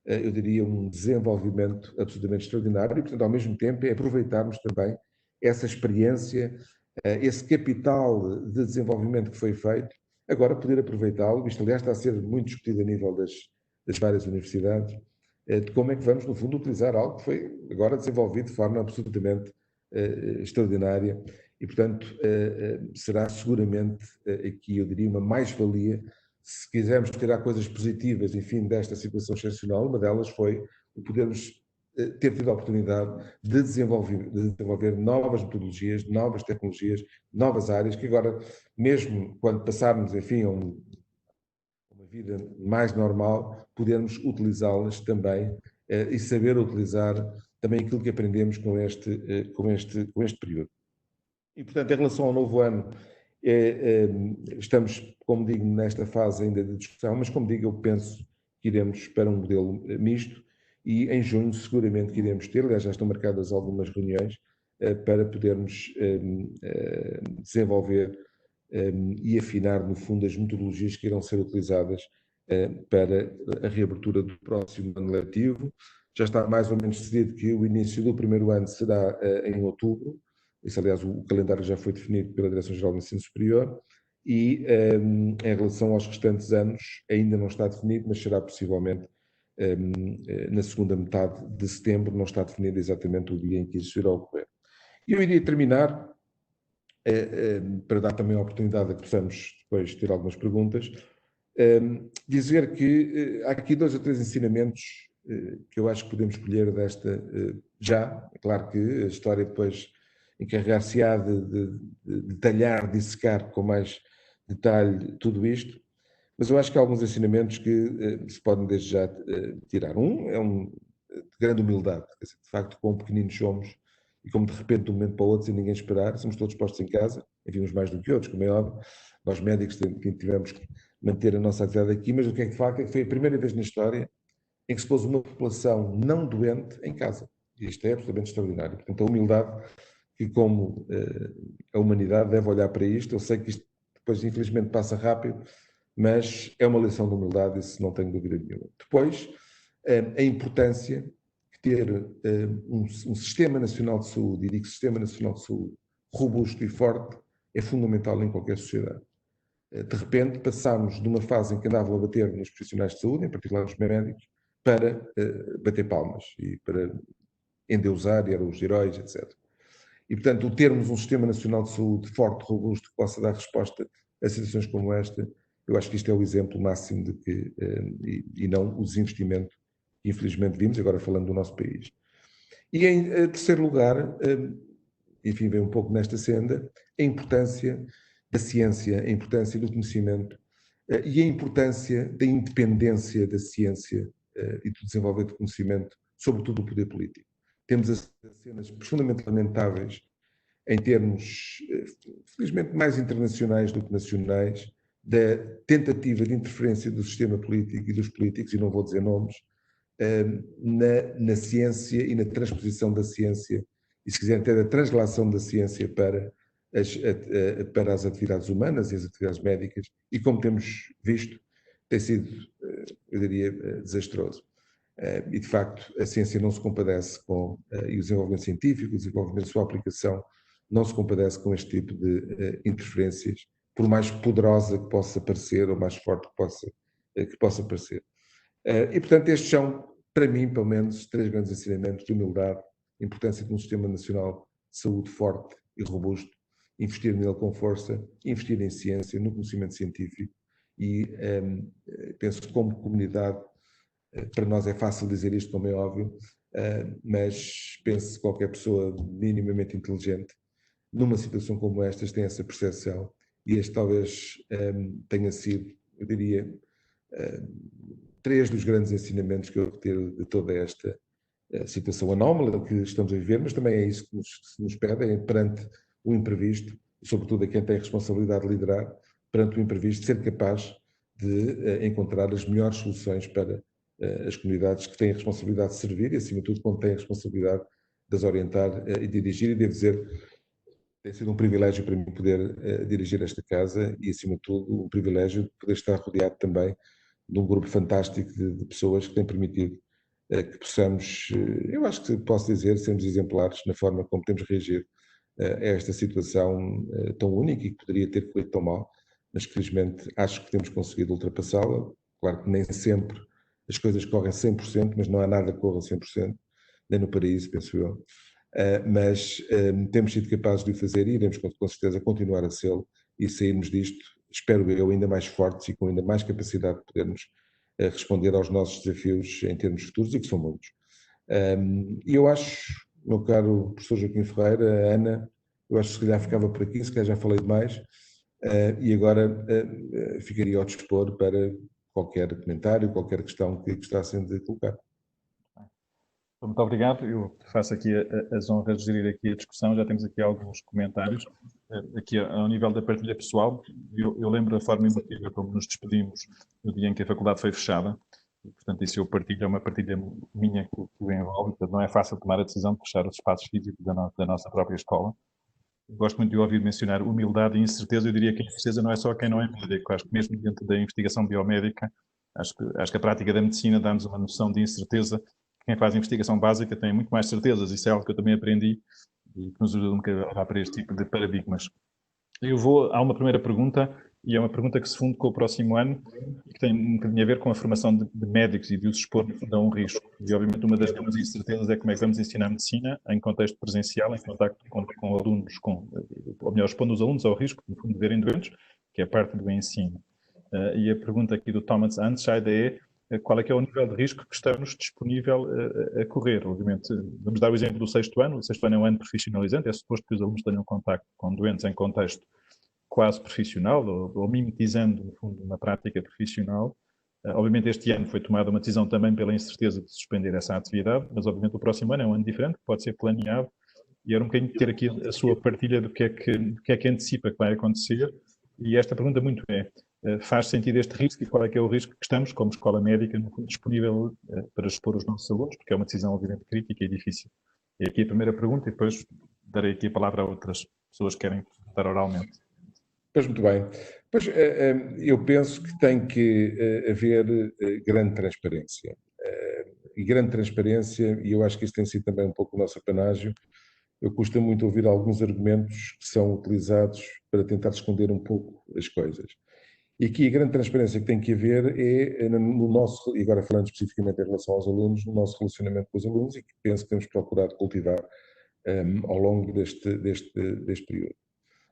eu diria, um desenvolvimento absolutamente extraordinário e, portanto, ao mesmo tempo, é aproveitarmos também essa experiência, esse capital de desenvolvimento que foi feito, agora poder aproveitá-lo. Isto, aliás, está a ser muito discutido a nível das várias universidades, de como é que vamos, no fundo, utilizar algo que foi agora desenvolvido de forma absolutamente extraordinária e, portanto, será seguramente aqui, eu diria, uma mais-valia se quisermos tirar coisas positivas, enfim, desta situação excepcional. Uma delas foi o podermos ter tido a oportunidade de desenvolver novas metodologias, novas tecnologias, novas áreas, que agora, mesmo quando passarmos, enfim, a uma vida mais normal, podermos utilizá-las também e saber utilizar também aquilo que aprendemos com este período. E, portanto, em relação ao novo ano, estamos, como digo, nesta fase ainda de discussão, mas, como digo, eu penso que iremos para um modelo misto e em junho seguramente que iremos ter, aliás, já estão marcadas algumas reuniões para podermos desenvolver e afinar, no fundo, as metodologias que irão ser utilizadas para a reabertura do próximo ano letivo. Já está mais ou menos decidido que o início do primeiro ano será em outubro. Isso, aliás, o calendário já foi definido pela Direção-Geral do Ensino Superior e, em relação aos restantes anos, ainda não está definido, mas será possivelmente na segunda metade de setembro, não está definido exatamente o dia em que isso irá ocorrer. E eu iria terminar, para dar também a oportunidade a que possamos depois ter algumas perguntas, dizer que há aqui 2 ou 3 ensinamentos que eu acho que podemos colher desta já. É claro que a história depois encarregar-se-á de detalhar, dissecar com mais detalhe tudo isto, mas eu acho que há alguns ensinamentos que se podem desde já tirar. Um é de grande humildade, de facto, quão pequeninos somos e como de repente, de um momento para o outro, sem ninguém esperar, somos todos postos em casa, enfim, uns mais do que outros, como é óbvio, nós médicos tivemos que manter a nossa atividade aqui, mas o que é que de facto é que foi a primeira vez na história em que se pôs uma população não doente em casa. E isto é absolutamente extraordinário. Portanto, a humildade que, como a humanidade deve olhar para isto, eu sei que isto depois, infelizmente, passa rápido, mas é uma lição de humildade, isso não tenho dúvida nenhuma. Depois, a importância de ter um Sistema Nacional de Saúde, e digo Sistema Nacional de Saúde, robusto e forte, é fundamental em qualquer sociedade. De repente, passámos de uma fase em que andavam a bater nos profissionais de saúde, em particular nos médicos, para bater palmas e para endeusar, e eram os heróis, etc. E, portanto, o termos um Sistema Nacional de Saúde forte, robusto, que possa dar resposta a situações como esta, eu acho que isto é o exemplo máximo de que, e não o desinvestimento que infelizmente vimos, agora falando do nosso país. E em terceiro lugar, enfim, vem um pouco nesta senda, a importância da ciência, a importância do conhecimento e a importância da independência da ciência e do desenvolvimento do conhecimento, sobretudo do poder político. Temos as cenas profundamente lamentáveis em termos, felizmente, mais internacionais do que nacionais, da tentativa de interferência do sistema político e dos políticos, e não vou dizer nomes, na ciência e na transposição da ciência, e se quiserem ter a translação da ciência para as atividades humanas e as atividades médicas, e como temos visto, tem sido, eu diria, desastroso. E, de facto, a ciência não se compadece com, e o desenvolvimento científico, o desenvolvimento da sua aplicação, não se compadece com este tipo de interferências, por mais poderosa que possa parecer, ou mais forte que possa parecer. E, portanto, estes são, para mim, pelo menos, 3 grandes ensinamentos de humildade, importância de um Sistema Nacional de Saúde forte e robusto, investir nele com força, investir em ciência, no conhecimento científico, e penso que, como comunidade, para nós é fácil dizer isto, como é óbvio, mas penso que qualquer pessoa minimamente inteligente, numa situação como esta, tem essa percepção, e este talvez tenha sido, eu diria, 3 dos grandes ensinamentos que eu retiro de toda esta situação anómala que estamos a viver, mas também é isso que nos pede, é perante o imprevisto, sobretudo a quem tem a responsabilidade de liderar, perante o imprevisto, ser capaz de encontrar as melhores soluções para as comunidades que têm a responsabilidade de servir e, acima de tudo, quando têm a responsabilidade de as orientar e dirigir. E devo dizer, tem sido um privilégio para mim poder dirigir esta casa e, acima de tudo, um privilégio de poder estar rodeado também de um grupo fantástico de pessoas que têm permitido que possamos, eu acho que posso dizer, sermos exemplares na forma como temos reagido a esta situação tão única e que poderia ter corrido tão mal, mas que felizmente acho que temos conseguido ultrapassá-la. Claro que nem sempre as coisas correm 100%, mas não há nada que corra 100%, nem no paraíso, penso eu. Mas temos sido capazes de o fazer e iremos com certeza continuar a ser e sairmos disto, espero eu, ainda mais fortes e com ainda mais capacidade de podermos responder aos nossos desafios em termos futuros, e que são muitos. E eu acho, meu caro professor Joaquim Ferreira, Ana, eu acho que se calhar ficava por aqui, se calhar já falei demais, e agora ficaria ao dispor para qualquer comentário, qualquer questão que gostassem de colocar. Muito obrigado. Eu faço aqui as honras de gerir aqui a discussão. Já temos aqui alguns comentários. Aqui ao nível da partilha pessoal, eu lembro da forma emotiva como nos despedimos no dia em que a faculdade foi fechada. E, portanto, isso eu partilho, é uma partilha minha que o envolve. Portanto, não é fácil tomar a decisão de fechar os espaços físicos da nossa própria escola. Gosto muito de ouvir mencionar humildade e incerteza. Eu diria que a incerteza não é só quem não é médico. Acho que mesmo dentro da investigação biomédica, acho que a prática da medicina dá-nos uma noção de incerteza. Quem faz investigação básica tem muito mais certezas. Isso é algo que eu também aprendi e que nos ajuda um bocadinho a olhar para este tipo de paradigmas. Há uma primeira pergunta, e é uma pergunta que se funde com o próximo ano, e que tem um bocadinho a ver com a formação de médicos e de os expor a um risco. E, obviamente, uma das grandes incertezas é como é que vamos ensinar medicina em contexto presencial, em contacto com alunos, ou melhor, expondo os alunos ao risco, no fundo, de verem doentes, que é parte do ensino. E a pergunta aqui do Thomas Anscheid é qual é que é o nível de risco que estamos disponível a correr. Obviamente, vamos dar o exemplo do sexto ano. O sexto ano é um ano profissionalizante, é suposto que os alunos tenham contacto com doentes em contexto quase profissional, ou mimetizando, no fundo, uma prática profissional. Obviamente, este ano foi tomada uma decisão também pela incerteza de suspender essa atividade, mas, obviamente, o próximo ano é um ano diferente, que pode ser planeado, e era um bocadinho ter aqui a sua partilha do que é que antecipa que vai acontecer. E esta pergunta muito faz sentido este risco, e qual é que é o risco que estamos, como escola médica, disponível para expor os nossos alunos, porque é uma decisão, obviamente, crítica e difícil. E aqui a primeira pergunta, e depois darei aqui a palavra a outras pessoas que querem perguntar oralmente. Pois, muito bem. Pois, eu penso que tem que haver grande transparência. E grande transparência, e eu acho que isso tem sido também um pouco o nosso apanágio. Eu custa muito ouvir alguns argumentos que são utilizados para tentar esconder um pouco as coisas. E aqui a grande transparência que tem que haver é no nosso, e agora falando especificamente em relação aos alunos, no nosso relacionamento com os alunos, e que penso que temos procurado cultivar ao longo deste período.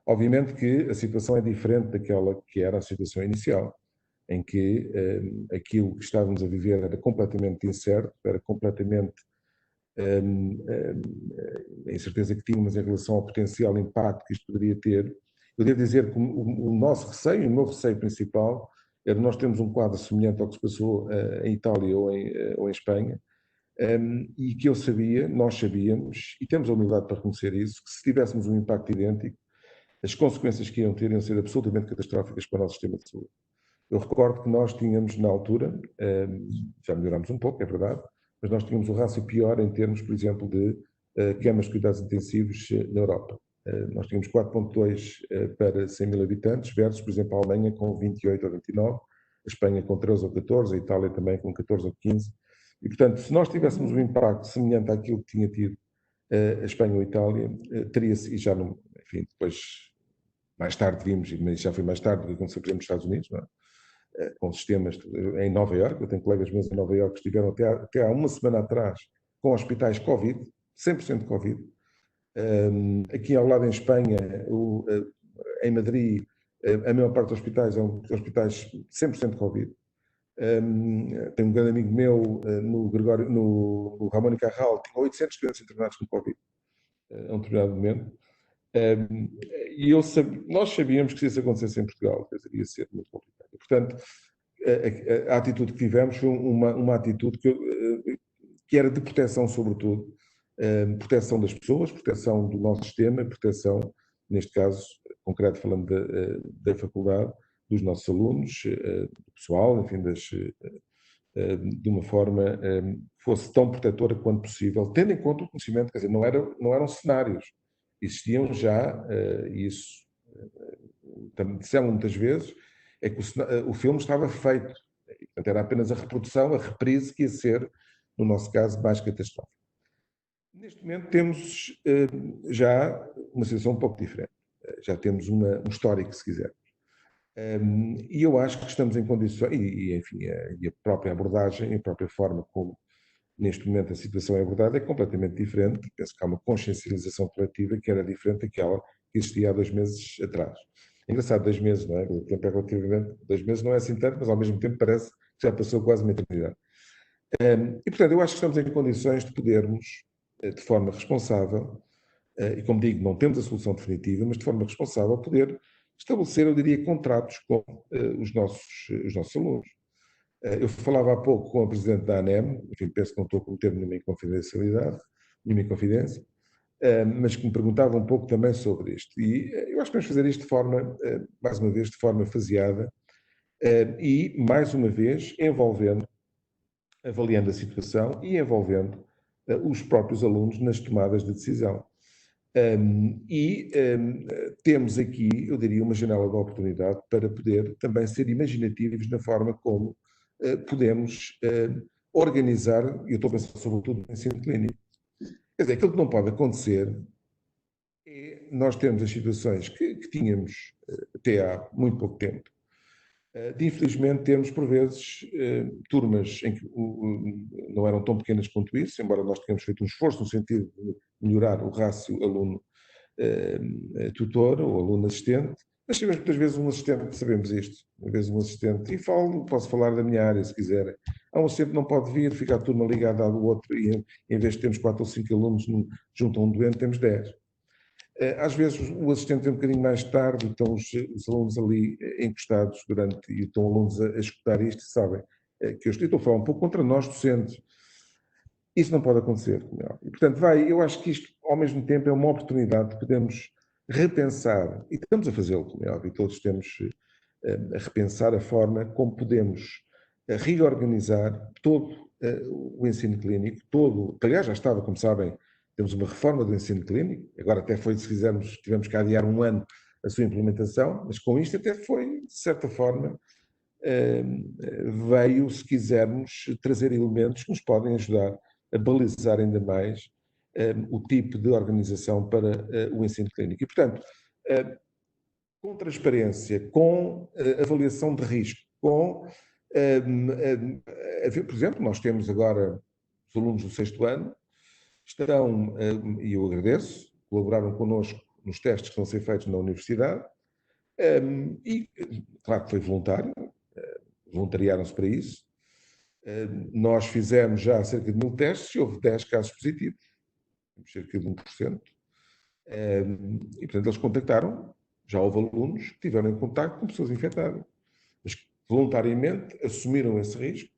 Obviamente que a situação é diferente daquela que era a situação inicial, em que aquilo que estávamos a viver era completamente incerto, era completamente a incerteza que tínhamos em relação ao potencial impacto que isto poderia ter. Eu devo dizer que o nosso receio, o meu receio principal, era nós termos um quadro semelhante ao que se passou em Itália ou em Espanha, e que nós sabíamos, e temos a humildade para reconhecer isso, que se tivéssemos um impacto idêntico, as consequências que iam ter iam ser absolutamente catastróficas para o nosso sistema de saúde. Eu recordo que nós tínhamos, na altura, já melhorámos um pouco, é verdade, mas nós tínhamos o rácio pior em termos, por exemplo, de camas de cuidados intensivos na Europa. Nós tínhamos 4,2 para 100 mil habitantes, versus, por exemplo, a Alemanha com 28 ou 29, a Espanha com 13 ou 14, a Itália também com 14 ou 15. E, portanto, se nós tivéssemos um impacto semelhante àquilo que tinha tido a Espanha ou a Itália, teria-se, e já não, enfim, depois, mais tarde vimos, mas já foi mais tarde do que aconteceu, por exemplo, nos Estados Unidos, não é? Com sistemas em Nova Iorque, eu tenho colegas meus em Nova Iorque que estiveram até há uma semana atrás com hospitais Covid, 100% Covid. Aqui ao lado em Espanha, em Madrid, a maior parte dos hospitais são hospitais 100% Covid. Tenho um grande amigo meu no Ramón y Cajal, tinha 800 doentes internados com Covid a um determinado momento. E nós sabíamos que se isso acontecesse em Portugal, ia ser muito complicado. Portanto, a atitude que tivemos foi uma atitude que era de proteção, sobretudo, proteção das pessoas, proteção do nosso sistema, proteção, neste caso, concreto falando da faculdade, dos nossos alunos, do pessoal, enfim, de uma forma que fosse tão protetora quanto possível, tendo em conta o conhecimento, quer dizer, não eram cenários, existiam já, isso disseram muitas vezes, é que o filme estava feito, portanto era apenas a reprodução, a reprise que ia ser, no nosso caso, mais catastrófica. Neste momento temos já uma situação um pouco diferente, já temos um histórico, se quiser. E eu acho que estamos em condições, enfim, e a própria abordagem, a própria forma como neste momento a situação é abordada é completamente diferente. Penso que há uma consciencialização coletiva que era diferente daquela que existia há 2 meses atrás. É engraçado, 2 meses, não é? O tempo é relativamente, 2 meses não é assim tanto, mas ao mesmo tempo parece que já passou quase uma eternidade. E, portanto, eu acho que estamos em condições de podermos, de forma responsável, e como digo, não temos a solução definitiva, mas de forma responsável, poder estabelecer, eu diria, contratos com os nossos alunos. Eu falava há pouco com a Presidente da ANEM, enfim, penso que não estou a cometer nenhuma inconfidencialidade, nenhuma inconfidência, mas que me perguntava um pouco também sobre isto. E eu acho que vamos fazer isto de forma, mais uma vez, de forma faseada e, mais uma vez, avaliando a situação e envolvendo os próprios alunos nas tomadas de decisão. Temos aqui, eu diria, uma janela de oportunidade para poder também ser imaginativos na forma como podemos organizar, e eu estou a pensar sobretudo no ensino clínico. Quer dizer, aquilo que não pode acontecer é nós termos as situações que tínhamos até há muito pouco tempo, de infelizmente termos por vezes turmas em que não eram tão pequenas quanto isso, embora nós tenhamos feito um esforço no sentido de melhorar o rácio aluno-tutor ou aluno-assistente, mas tivemos muitas vezes um assistente, sabemos isto, às vezes um assistente, e posso falar da minha área se quiserem. Há um assistente que não pode vir, fica a turma ligada ao outro, e em vez de termos 4 ou 5 alunos junto a um doente, temos 10. Às vezes o assistente vem um bocadinho mais tarde, estão os alunos ali encostados e estão alunos a escutar isto e sabem que eu estou a falar um pouco contra nós docentes. Isso não pode acontecer. Não. E, portanto, eu acho que isto, ao mesmo tempo, é uma oportunidade de podermos repensar, e estamos a fazê-lo, como é óbvio, todos temos a repensar a forma como podemos reorganizar todo o ensino clínico, aliás, já estava, como sabem, temos uma reforma do ensino clínico, agora até foi, se quisermos, tivemos que adiar um ano a sua implementação, mas com isto até foi, de certa forma, veio, se quisermos, trazer elementos que nos podem ajudar a balizar ainda mais o tipo de organização para o ensino clínico. E, portanto, com transparência, com avaliação de risco, por exemplo, nós temos agora os alunos do 6º ano, estarão, e eu agradeço, colaboraram connosco nos testes que estão a ser feitos na universidade, e claro que foi voluntário, voluntariaram-se para isso. Nós fizemos já cerca de 1000 testes e houve 10 casos positivos, cerca de 1%. E, portanto, eles contactaram, já houve alunos que tiveram em contacto com pessoas infectadas, mas que voluntariamente assumiram esse risco,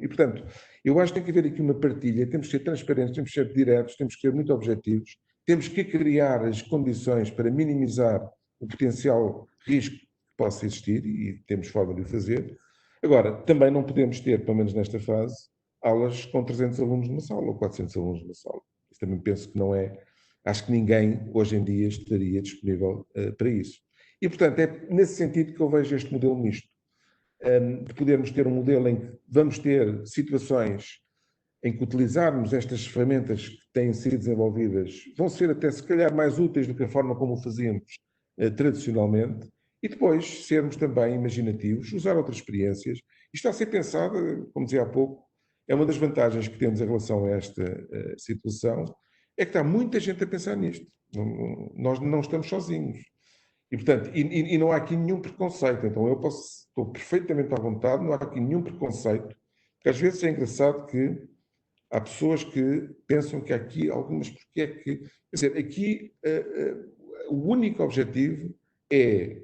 e, portanto, eu acho que tem que haver aqui uma partilha, temos que ser transparentes, temos que ser diretos, temos que ser muito objetivos, temos que criar as condições para minimizar o potencial risco que possa existir, e temos forma de o fazer. Agora, também não podemos ter, pelo menos nesta fase, aulas com 300 alunos numa sala ou 400 alunos numa sala. Isso também penso que não é. Acho que ninguém, hoje em dia, estaria disponível para isso. E, portanto, é nesse sentido que eu vejo este modelo misto. De podermos ter um modelo em que vamos ter situações em que utilizarmos estas ferramentas que têm sido desenvolvidas, vão ser até, se calhar, mais úteis do que a forma como o fazíamos tradicionalmente, e depois sermos também imaginativos, usar outras experiências. Isto está a ser pensado, como dizia há pouco, é uma das vantagens que temos em relação a esta situação, é que está muita gente a pensar nisto. Nós não estamos sozinhos. E, portanto, e não há aqui nenhum preconceito. Então, estou perfeitamente à vontade, não há aqui nenhum preconceito, porque às vezes é engraçado que há pessoas que pensam que há aqui algumas, porque é que... Quer dizer, aqui o único objetivo é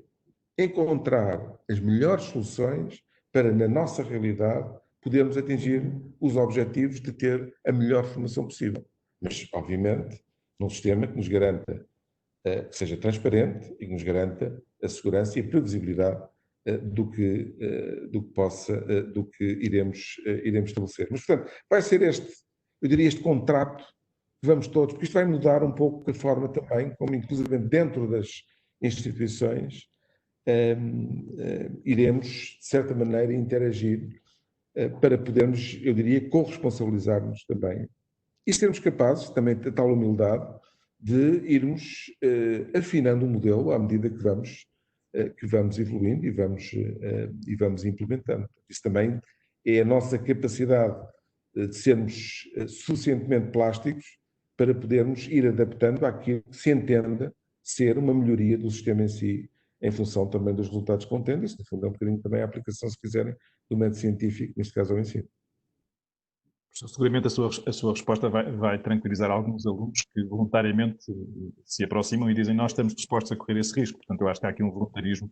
encontrar as melhores soluções para, na nossa realidade, podermos atingir os objetivos de ter a melhor formação possível. Mas, obviamente, num sistema que nos garanta, que seja transparente e que nos garanta a segurança e a previsibilidade do que iremos estabelecer. Mas, portanto, vai ser eu diria, este contrato que vamos todos, porque isto vai mudar um pouco a forma também, como inclusive dentro das instituições, iremos, de certa maneira, interagir para podermos, eu diria, corresponsabilizar-nos também e sermos capazes, também de tal humildade, de irmos afinando o modelo à medida que vamos que vamos evoluindo e vamos implementando. Isso também é a nossa capacidade de sermos suficientemente plásticos para podermos ir adaptando àquilo que se entenda ser uma melhoria do sistema em si, em função também dos resultados que contém. Isso, no fundo, é um bocadinho também a aplicação, se quiserem, do método científico, neste caso ao ensino. Seguramente a sua resposta vai tranquilizar alguns alunos que voluntariamente se aproximam e dizem nós estamos dispostos a correr esse risco. Portanto, eu acho que há aqui um voluntarismo,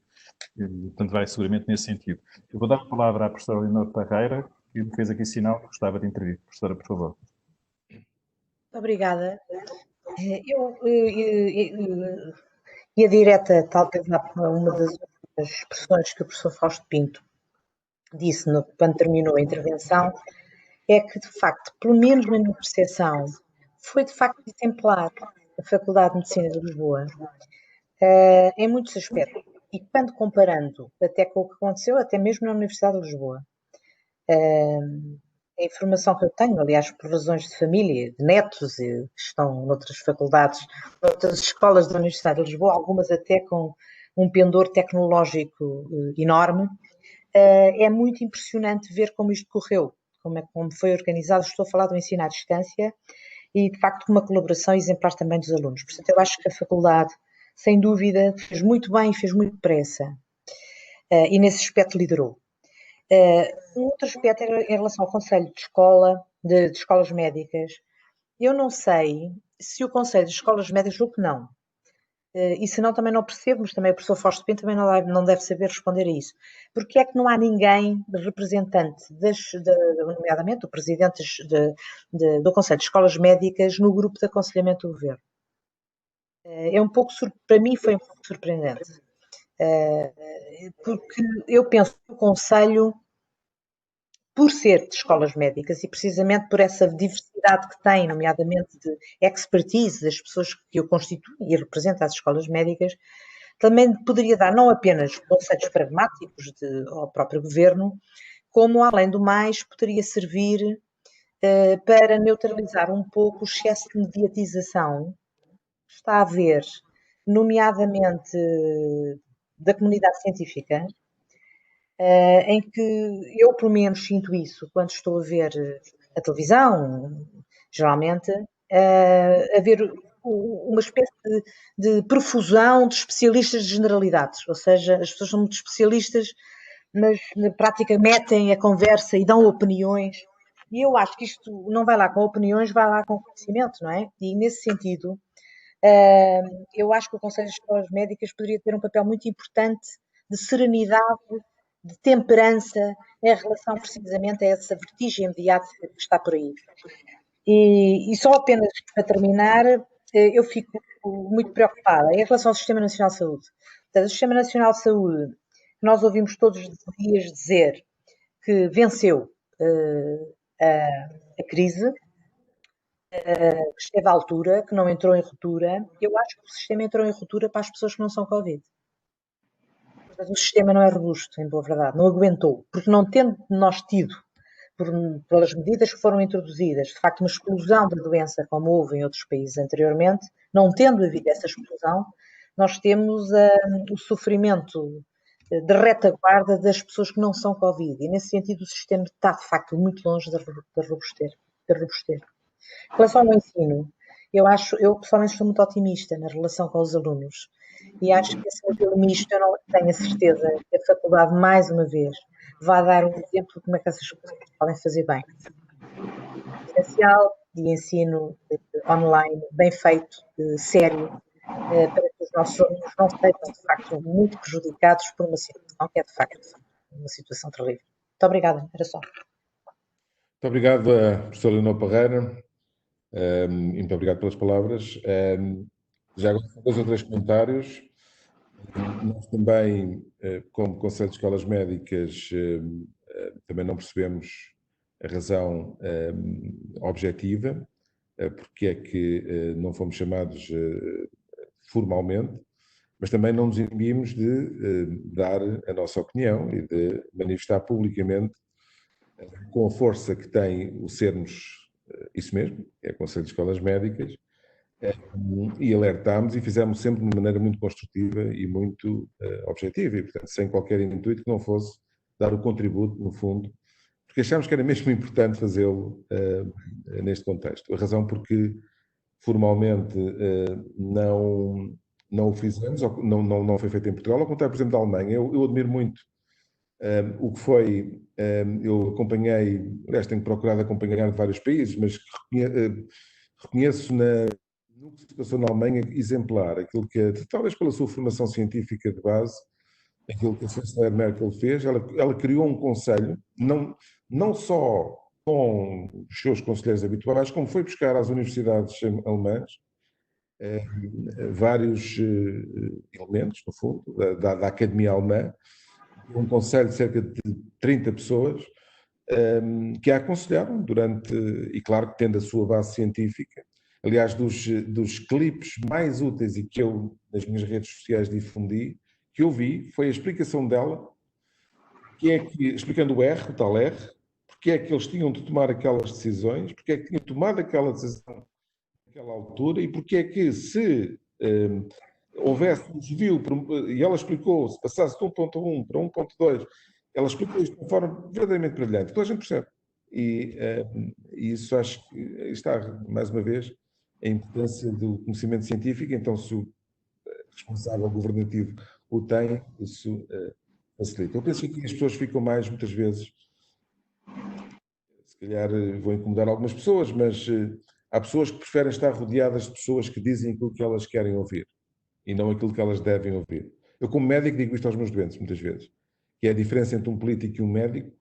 e, portanto, vai seguramente nesse sentido. Eu vou dar a palavra à professora Leonor Parreira, que me fez aqui sinal que gostava de intervir. Professora, por favor. Obrigada. Eu ia direta, talvez, a uma das expressões que o professor Fausto Pinto disse quando terminou a intervenção, é que, de facto, pelo menos na minha percepção, foi de facto exemplar a Faculdade de Medicina de Lisboa em muitos aspectos. E quando comparando até com o que aconteceu, até mesmo na Universidade de Lisboa, a informação que eu tenho, aliás, por razões de família, de netos que estão noutras faculdades, noutras escolas da Universidade de Lisboa, algumas até com um pendor tecnológico enorme, é muito impressionante ver como isto correu, como foi organizado. Estou a falar do ensino à distância e, de facto, com uma colaboração exemplar também dos alunos. Portanto, eu acho que a faculdade, sem dúvida, fez muito bem e fez muito depressa. E nesse aspecto liderou. Um outro aspecto é em relação ao Conselho de Escola, de Escolas Médicas. Eu não sei se o Conselho de Escolas Médicas, julgo que não. E se não, também não percebo, mas também o professor Fausto Pinto também não deve saber responder a isso. Porque é que não há ninguém representante, nomeadamente o presidente do Conselho de Escolas Médicas, no grupo de aconselhamento do governo? É um pouco, para mim foi um pouco surpreendente. Porque eu penso que o Conselho, por ser de escolas médicas e precisamente por essa diversidade que tem, nomeadamente de expertise das pessoas que o constituem e representam as escolas médicas, também poderia dar não apenas conselhos pragmáticos ao próprio governo, como, além do mais, poderia servir para neutralizar um pouco o excesso de mediatização que está a haver, nomeadamente da comunidade científica, em que eu, pelo menos, sinto isso quando estou a ver a televisão, geralmente, a ver uma espécie de profusão de especialistas de generalidades, ou seja, as pessoas são muito especialistas, mas na prática metem a conversa e dão opiniões, e eu acho que isto não vai lá com opiniões, vai lá com conhecimento, não é? E nesse sentido, eu acho que o Conselho de Escolas Médicas poderia ter um papel muito importante de serenidade, de temperança em relação precisamente a essa vertigem mediática que está por aí. E só apenas para terminar, eu fico muito preocupada em relação ao Sistema Nacional de Saúde. Portanto, o Sistema Nacional de Saúde, nós ouvimos todos os dias dizer que venceu a crise, que esteve à altura, que não entrou em ruptura. Eu acho que o sistema entrou em ruptura para as pessoas que não são Covid. O sistema não é robusto, em boa verdade, não aguentou, porque não tendo nós tido, pelas medidas que foram introduzidas, de facto uma explosão da doença, como houve em outros países anteriormente, não tendo havido essa explosão, nós temos o sofrimento de retaguarda das pessoas que não são Covid, e nesse sentido o sistema está, de facto, muito longe de robustar. Em relação ao ensino, eu pessoalmente estou muito otimista na relação com os alunos e acho que esse modelo misto, eu não tenho a certeza que a faculdade, mais uma vez, vai dar um exemplo de como é que essas coisas podem fazer bem. Essencial de ensino online, bem feito, sério, para que os nossos alunos não sejam, de facto, muito prejudicados por uma situação que é, de facto, uma situação terrível. Muito obrigada, era só. Muito obrigado, professor Leonor Parreira, e muito obrigado pelas palavras. Já agora, 2 ou 3 comentários. Nós também, como Conselho de Escolas Médicas, também não percebemos a razão objetiva, porque é que não fomos chamados formalmente, mas também não nos inibimos de dar a nossa opinião e de manifestar publicamente, com a força que tem o sermos isso mesmo, é Conselho de Escolas Médicas, E alertámos e fizemos sempre de uma maneira muito construtiva e muito objetiva, e, portanto, sem qualquer intuito que não fosse dar o contributo, no fundo, porque achámos que era mesmo importante fazê-lo neste contexto. A razão porque formalmente não o fizemos, ou não foi feito em Portugal, ao contrário, por exemplo, da Alemanha. Eu admiro muito o que foi, eu acompanhei, aliás, tenho procurado acompanhar de vários países, mas reconheço no que se passou na Alemanha exemplar, aquilo que, talvez pela sua formação científica de base, aquilo que a chanceler Merkel fez, ela criou um conselho, não só com os seus conselheiros habituais, como foi buscar às universidades alemãs vários elementos, no fundo, da Academia Alemã, um conselho de cerca de 30 pessoas, que a aconselharam durante, e claro que tendo a sua base científica. Aliás, dos clipes mais úteis e que eu, nas minhas redes sociais, difundi, que eu vi, foi a explicação dela, explicando o tal R, porque é que eles tinham de tomar aquelas decisões, porque é que tinham tomado aquela decisão naquela altura e porque é que se houvesse um desvio, e ela explicou, se passasse de 1.1 para 1.2, ela explicou isto de uma forma verdadeiramente brilhante, toda a gente percebe. E isso acho que está, mais uma vez, a importância do conhecimento científico. Então, se o responsável governativo o tem, isso facilita. Eu penso que aqui as pessoas ficam mais, muitas vezes, se calhar vou incomodar algumas pessoas, mas há pessoas que preferem estar rodeadas de pessoas que dizem aquilo que elas querem ouvir e não aquilo que elas devem ouvir. Eu, como médico, digo isto aos meus doentes, muitas vezes, que é a diferença entre um político e um médico,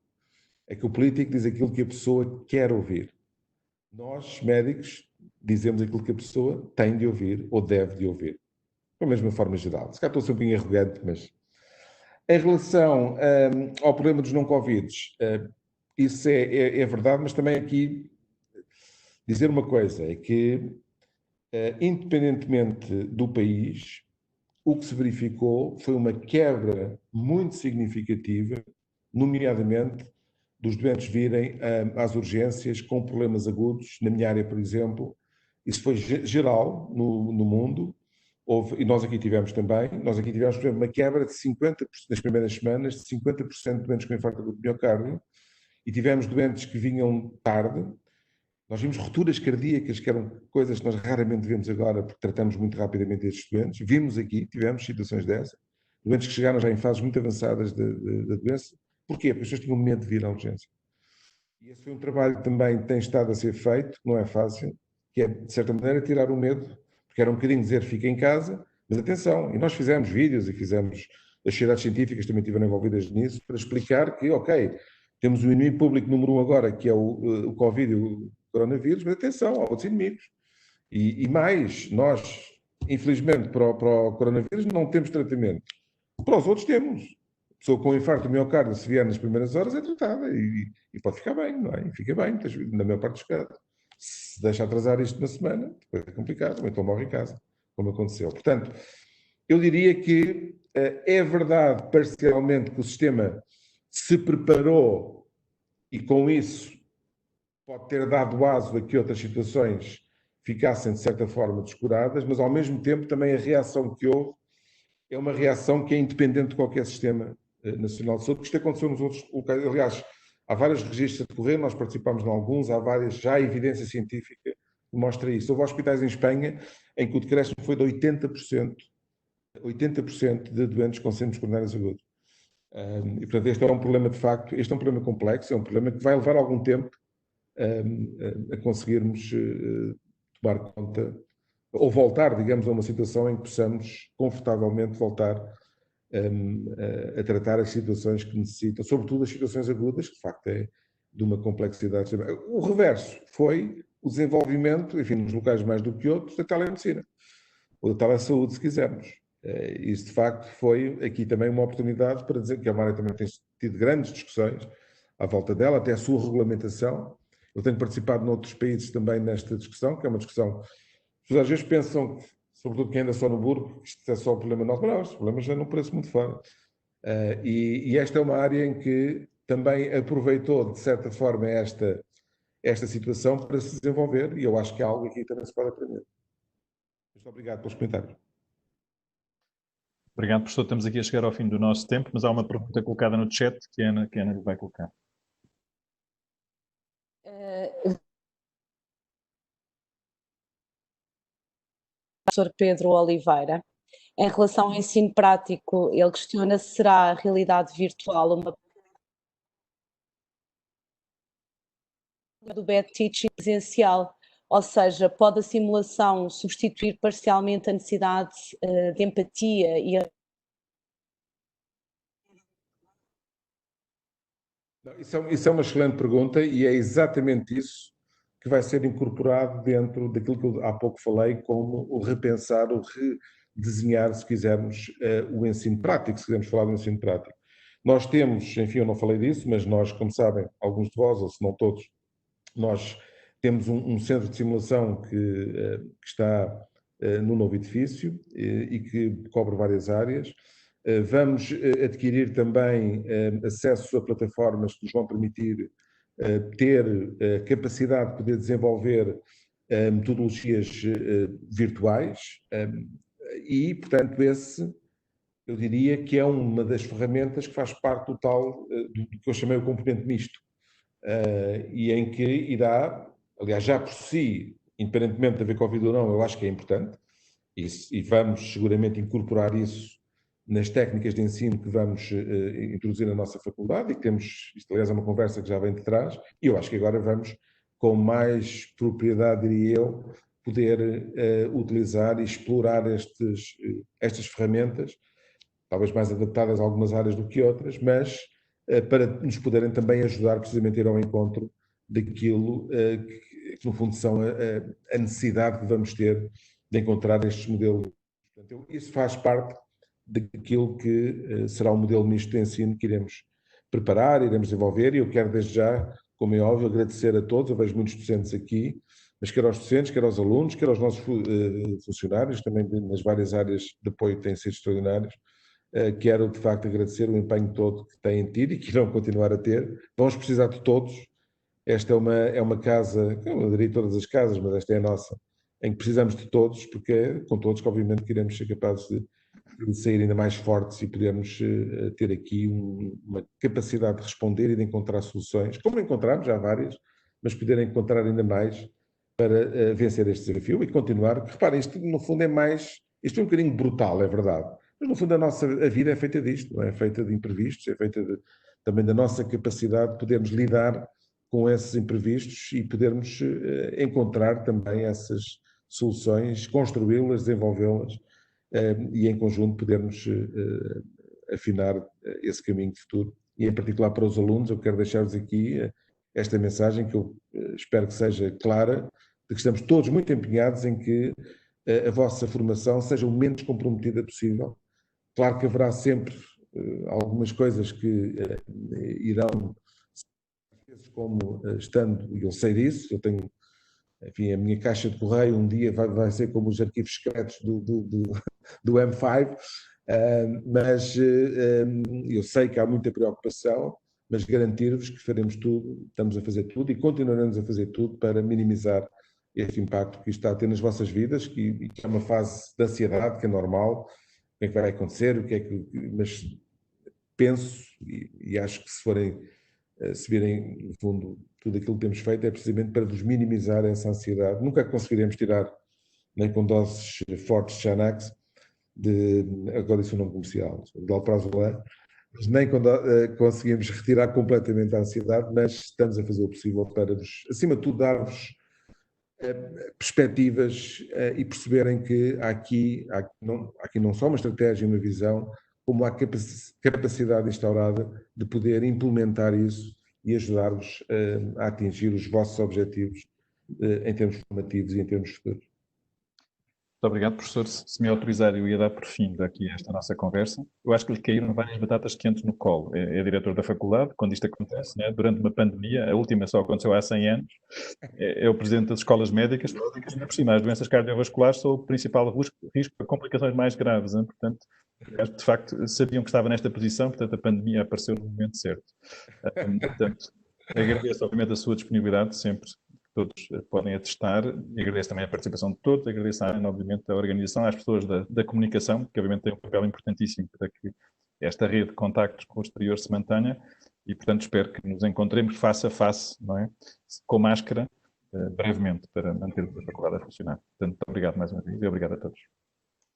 é que o político diz aquilo que a pessoa quer ouvir. Nós, médicos, dizemos aquilo que a pessoa tem de ouvir ou deve de ouvir. Da mesma forma geral. Se calhar estou sempre arrogante, mas... Em relação ao problema dos não-Covids, isso é verdade, mas também aqui dizer uma coisa, é que, independentemente do país, o que se verificou foi uma quebra muito significativa, nomeadamente dos doentes virem às urgências com problemas agudos. Na minha área, por exemplo, isso foi geral no mundo, e nós aqui tivemos também, por exemplo, uma quebra de 50%, nas primeiras semanas, de 50% de doentes com infarto agudo de miocárdio, e tivemos doentes que vinham tarde. Nós vimos rupturas cardíacas, que eram coisas que nós raramente vemos agora, porque tratamos muito rapidamente estes doentes. Vimos aqui, tivemos situações dessas, doentes que chegaram já em fases muito avançadas da doença. Porquê? Porque as pessoas tinham medo de vir à urgência. E esse foi um trabalho que também tem estado a ser feito, que não é fácil, que é, de certa maneira, tirar o medo, porque era um bocadinho dizer fica em casa, mas atenção, e nós fizemos vídeos e fizemos, as sociedades científicas também estiveram envolvidas nisso, para explicar que, ok, temos o inimigo público número 1 agora, que é o Covid e o coronavírus, mas atenção, há outros inimigos. E mais, nós, infelizmente, para o coronavírus não temos tratamento. Para os outros temos. A pessoa com infarto do miocárdio, se vier nas primeiras horas, é tratada e pode ficar bem, não é? E fica bem, na maior parte dos casos. Se deixa atrasar isto na semana, depois é complicado, ou então morre em casa, como aconteceu. Portanto, eu diria que é verdade, parcialmente, que o sistema se preparou e, com isso, pode ter dado aso a que outras situações ficassem, de certa forma, descuradas, mas, ao mesmo tempo, também a reação que houve é uma reação que é independente de qualquer sistema nacional de saúde, porque isto aconteceu nos outros locais. Aliás, há vários registros a decorrer, nós participamos em alguns, há várias, já há evidência científica que mostra isso. Houve hospitais em Espanha em que o decréscimo foi de 80% de doentes com síndromes coronárias agudos. E, portanto, este é um problema de facto, este é um problema complexo, é um problema que vai levar algum tempo a conseguirmos tomar conta ou voltar, digamos, a uma situação em que possamos confortavelmente voltar a tratar as situações que necessitam, sobretudo as situações agudas, que de facto é de uma complexidade. O reverso foi o desenvolvimento, enfim, nos locais mais do que outros, da telemedicina, ou da telesaúde, se quisermos. Isso, de facto, foi aqui também uma oportunidade para dizer que a Mara também tem tido grandes discussões à volta dela, até a sua regulamentação. Eu tenho participado noutros países também nesta discussão, que é uma discussão. As pessoas às vezes pensam, sobretudo quem anda só no burro, que isto é só o problema nosso, mas não, este problema já não parece muito fora. E esta é uma área em que também aproveitou, de certa forma, esta situação para se desenvolver, e eu acho que há algo aqui que também se pode aprender. Muito obrigado pelos comentários. Obrigado, professor. Estamos aqui a chegar ao fim do nosso tempo, mas há uma pergunta colocada no chat que a Ana lhe vai colocar. Professor Pedro Oliveira, em relação ao ensino prático, ele questiona se será a realidade virtual uma do bad teaching presencial, ou seja, pode a simulação substituir parcialmente a necessidade de empatia e a... Isso é uma excelente pergunta e é exatamente isso que vai ser incorporado dentro daquilo que eu há pouco falei, como o repensar, o redesenhar, se quisermos, o ensino prático, se quisermos falar do ensino prático. Nós temos, enfim, eu não falei disso, mas nós, como sabem, alguns de vós, ou se não todos, nós temos um centro de simulação que está no novo edifício e que cobre várias áreas. Vamos adquirir também acesso a plataformas que nos vão permitir ter capacidade de poder desenvolver metodologias virtuais e, portanto, eu diria que é uma das ferramentas que faz parte do tal, do que eu chamei o componente misto, e em que irá, aliás, já por si, independentemente de haver Covid ou não, eu acho que é importante, e vamos seguramente incorporar isso nas técnicas de ensino que vamos introduzir na nossa faculdade, e que temos, isto aliás é uma conversa que já vem de trás, e eu acho que agora vamos, com mais propriedade, diria eu, poder utilizar e explorar estas ferramentas, talvez mais adaptadas a algumas áreas do que outras, mas para nos poderem também ajudar precisamente a ir ao encontro daquilo que no fundo são a necessidade que vamos ter de encontrar estes modelos. Portanto, isso faz parte daquilo que será o modelo misto de ensino que iremos preparar, iremos desenvolver, e eu quero desde já, como é óbvio, agradecer a todos. Eu vejo muitos docentes aqui, mas quer aos docentes, quer aos alunos, quer aos nossos funcionários, também nas várias áreas de apoio que têm sido extraordinários. Quero, de facto, agradecer o empenho todo que têm tido e que irão continuar a ter. Vamos precisar de todos. Esta é uma casa, eu não diria todas as casas, mas esta é a nossa, em que precisamos de todos, porque é com todos que, obviamente, que iremos ser capazes de sair ainda mais fortes e podermos ter aqui uma capacidade de responder e de encontrar soluções, como encontramos já várias, mas poder encontrar ainda mais para vencer este desafio e continuar. Reparem, isto no fundo isto é um bocadinho brutal, é verdade, mas no fundo a vida é feita disto, não é? É feita de imprevistos, é feita também da nossa capacidade de podermos lidar com esses imprevistos e podermos encontrar também essas soluções, construí-las, desenvolvê-las e em conjunto podermos afinar esse caminho de futuro. E em particular para os alunos, eu quero deixar-vos aqui esta mensagem que eu espero que seja clara, de que estamos todos muito empenhados em que a vossa formação seja o menos comprometida possível. Claro que haverá sempre algumas coisas que irão, como estando, e eu sei disso, eu tenho, enfim, a minha caixa de correio um dia vai ser como os arquivos secretos do M5, mas eu sei que há muita preocupação, mas garantir-vos que faremos tudo, estamos a fazer tudo e continuaremos a fazer tudo para minimizar este impacto que isto está a ter nas vossas vidas, que é uma fase de ansiedade, que é normal, o que é que vai acontecer, mas penso e acho que se virem, no fundo, tudo aquilo que temos feito é precisamente para vos minimizar essa ansiedade. Nunca conseguiremos tirar, nem com doses fortes de Xanax, agora disse o nome comercial, de Alprazolam, mas nem quando conseguimos retirar completamente a ansiedade, mas estamos a fazer o possível para vos, acima de tudo, dar-vos perspectivas e perceberem que há aqui não só uma estratégia e uma visão, como há capacidade instaurada de poder implementar isso e ajudar-vos a atingir os vossos objetivos em termos formativos e em termos futuros. Muito obrigado, professor. Se me autorizar, eu ia dar por fim daqui esta nossa conversa. Eu acho que lhe caíram várias batatas quentes no colo. É diretor da faculdade, quando isto acontece, né? Durante uma pandemia, a última só aconteceu há 100 anos, é o presidente das escolas médicas, e por cima, as doenças cardiovasculares são o principal risco para complicações mais graves, hein? Portanto, acho que de facto sabiam que estava nesta posição, portanto a pandemia apareceu no momento certo. Portanto, agradeço obviamente a sua disponibilidade sempre todos podem atestar, e agradeço também a participação de todos, agradeço, obviamente, a organização, às pessoas da comunicação, que obviamente têm um papel importantíssimo para que esta rede de contactos com o exterior se mantenha, e, portanto, espero que nos encontremos face a face, não é? Com máscara, brevemente, para mantermos a faculdade a funcionar. Portanto, muito obrigado mais uma vez e obrigado a todos.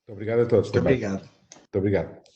Muito obrigado a todos. Muito obrigado. Muito obrigado.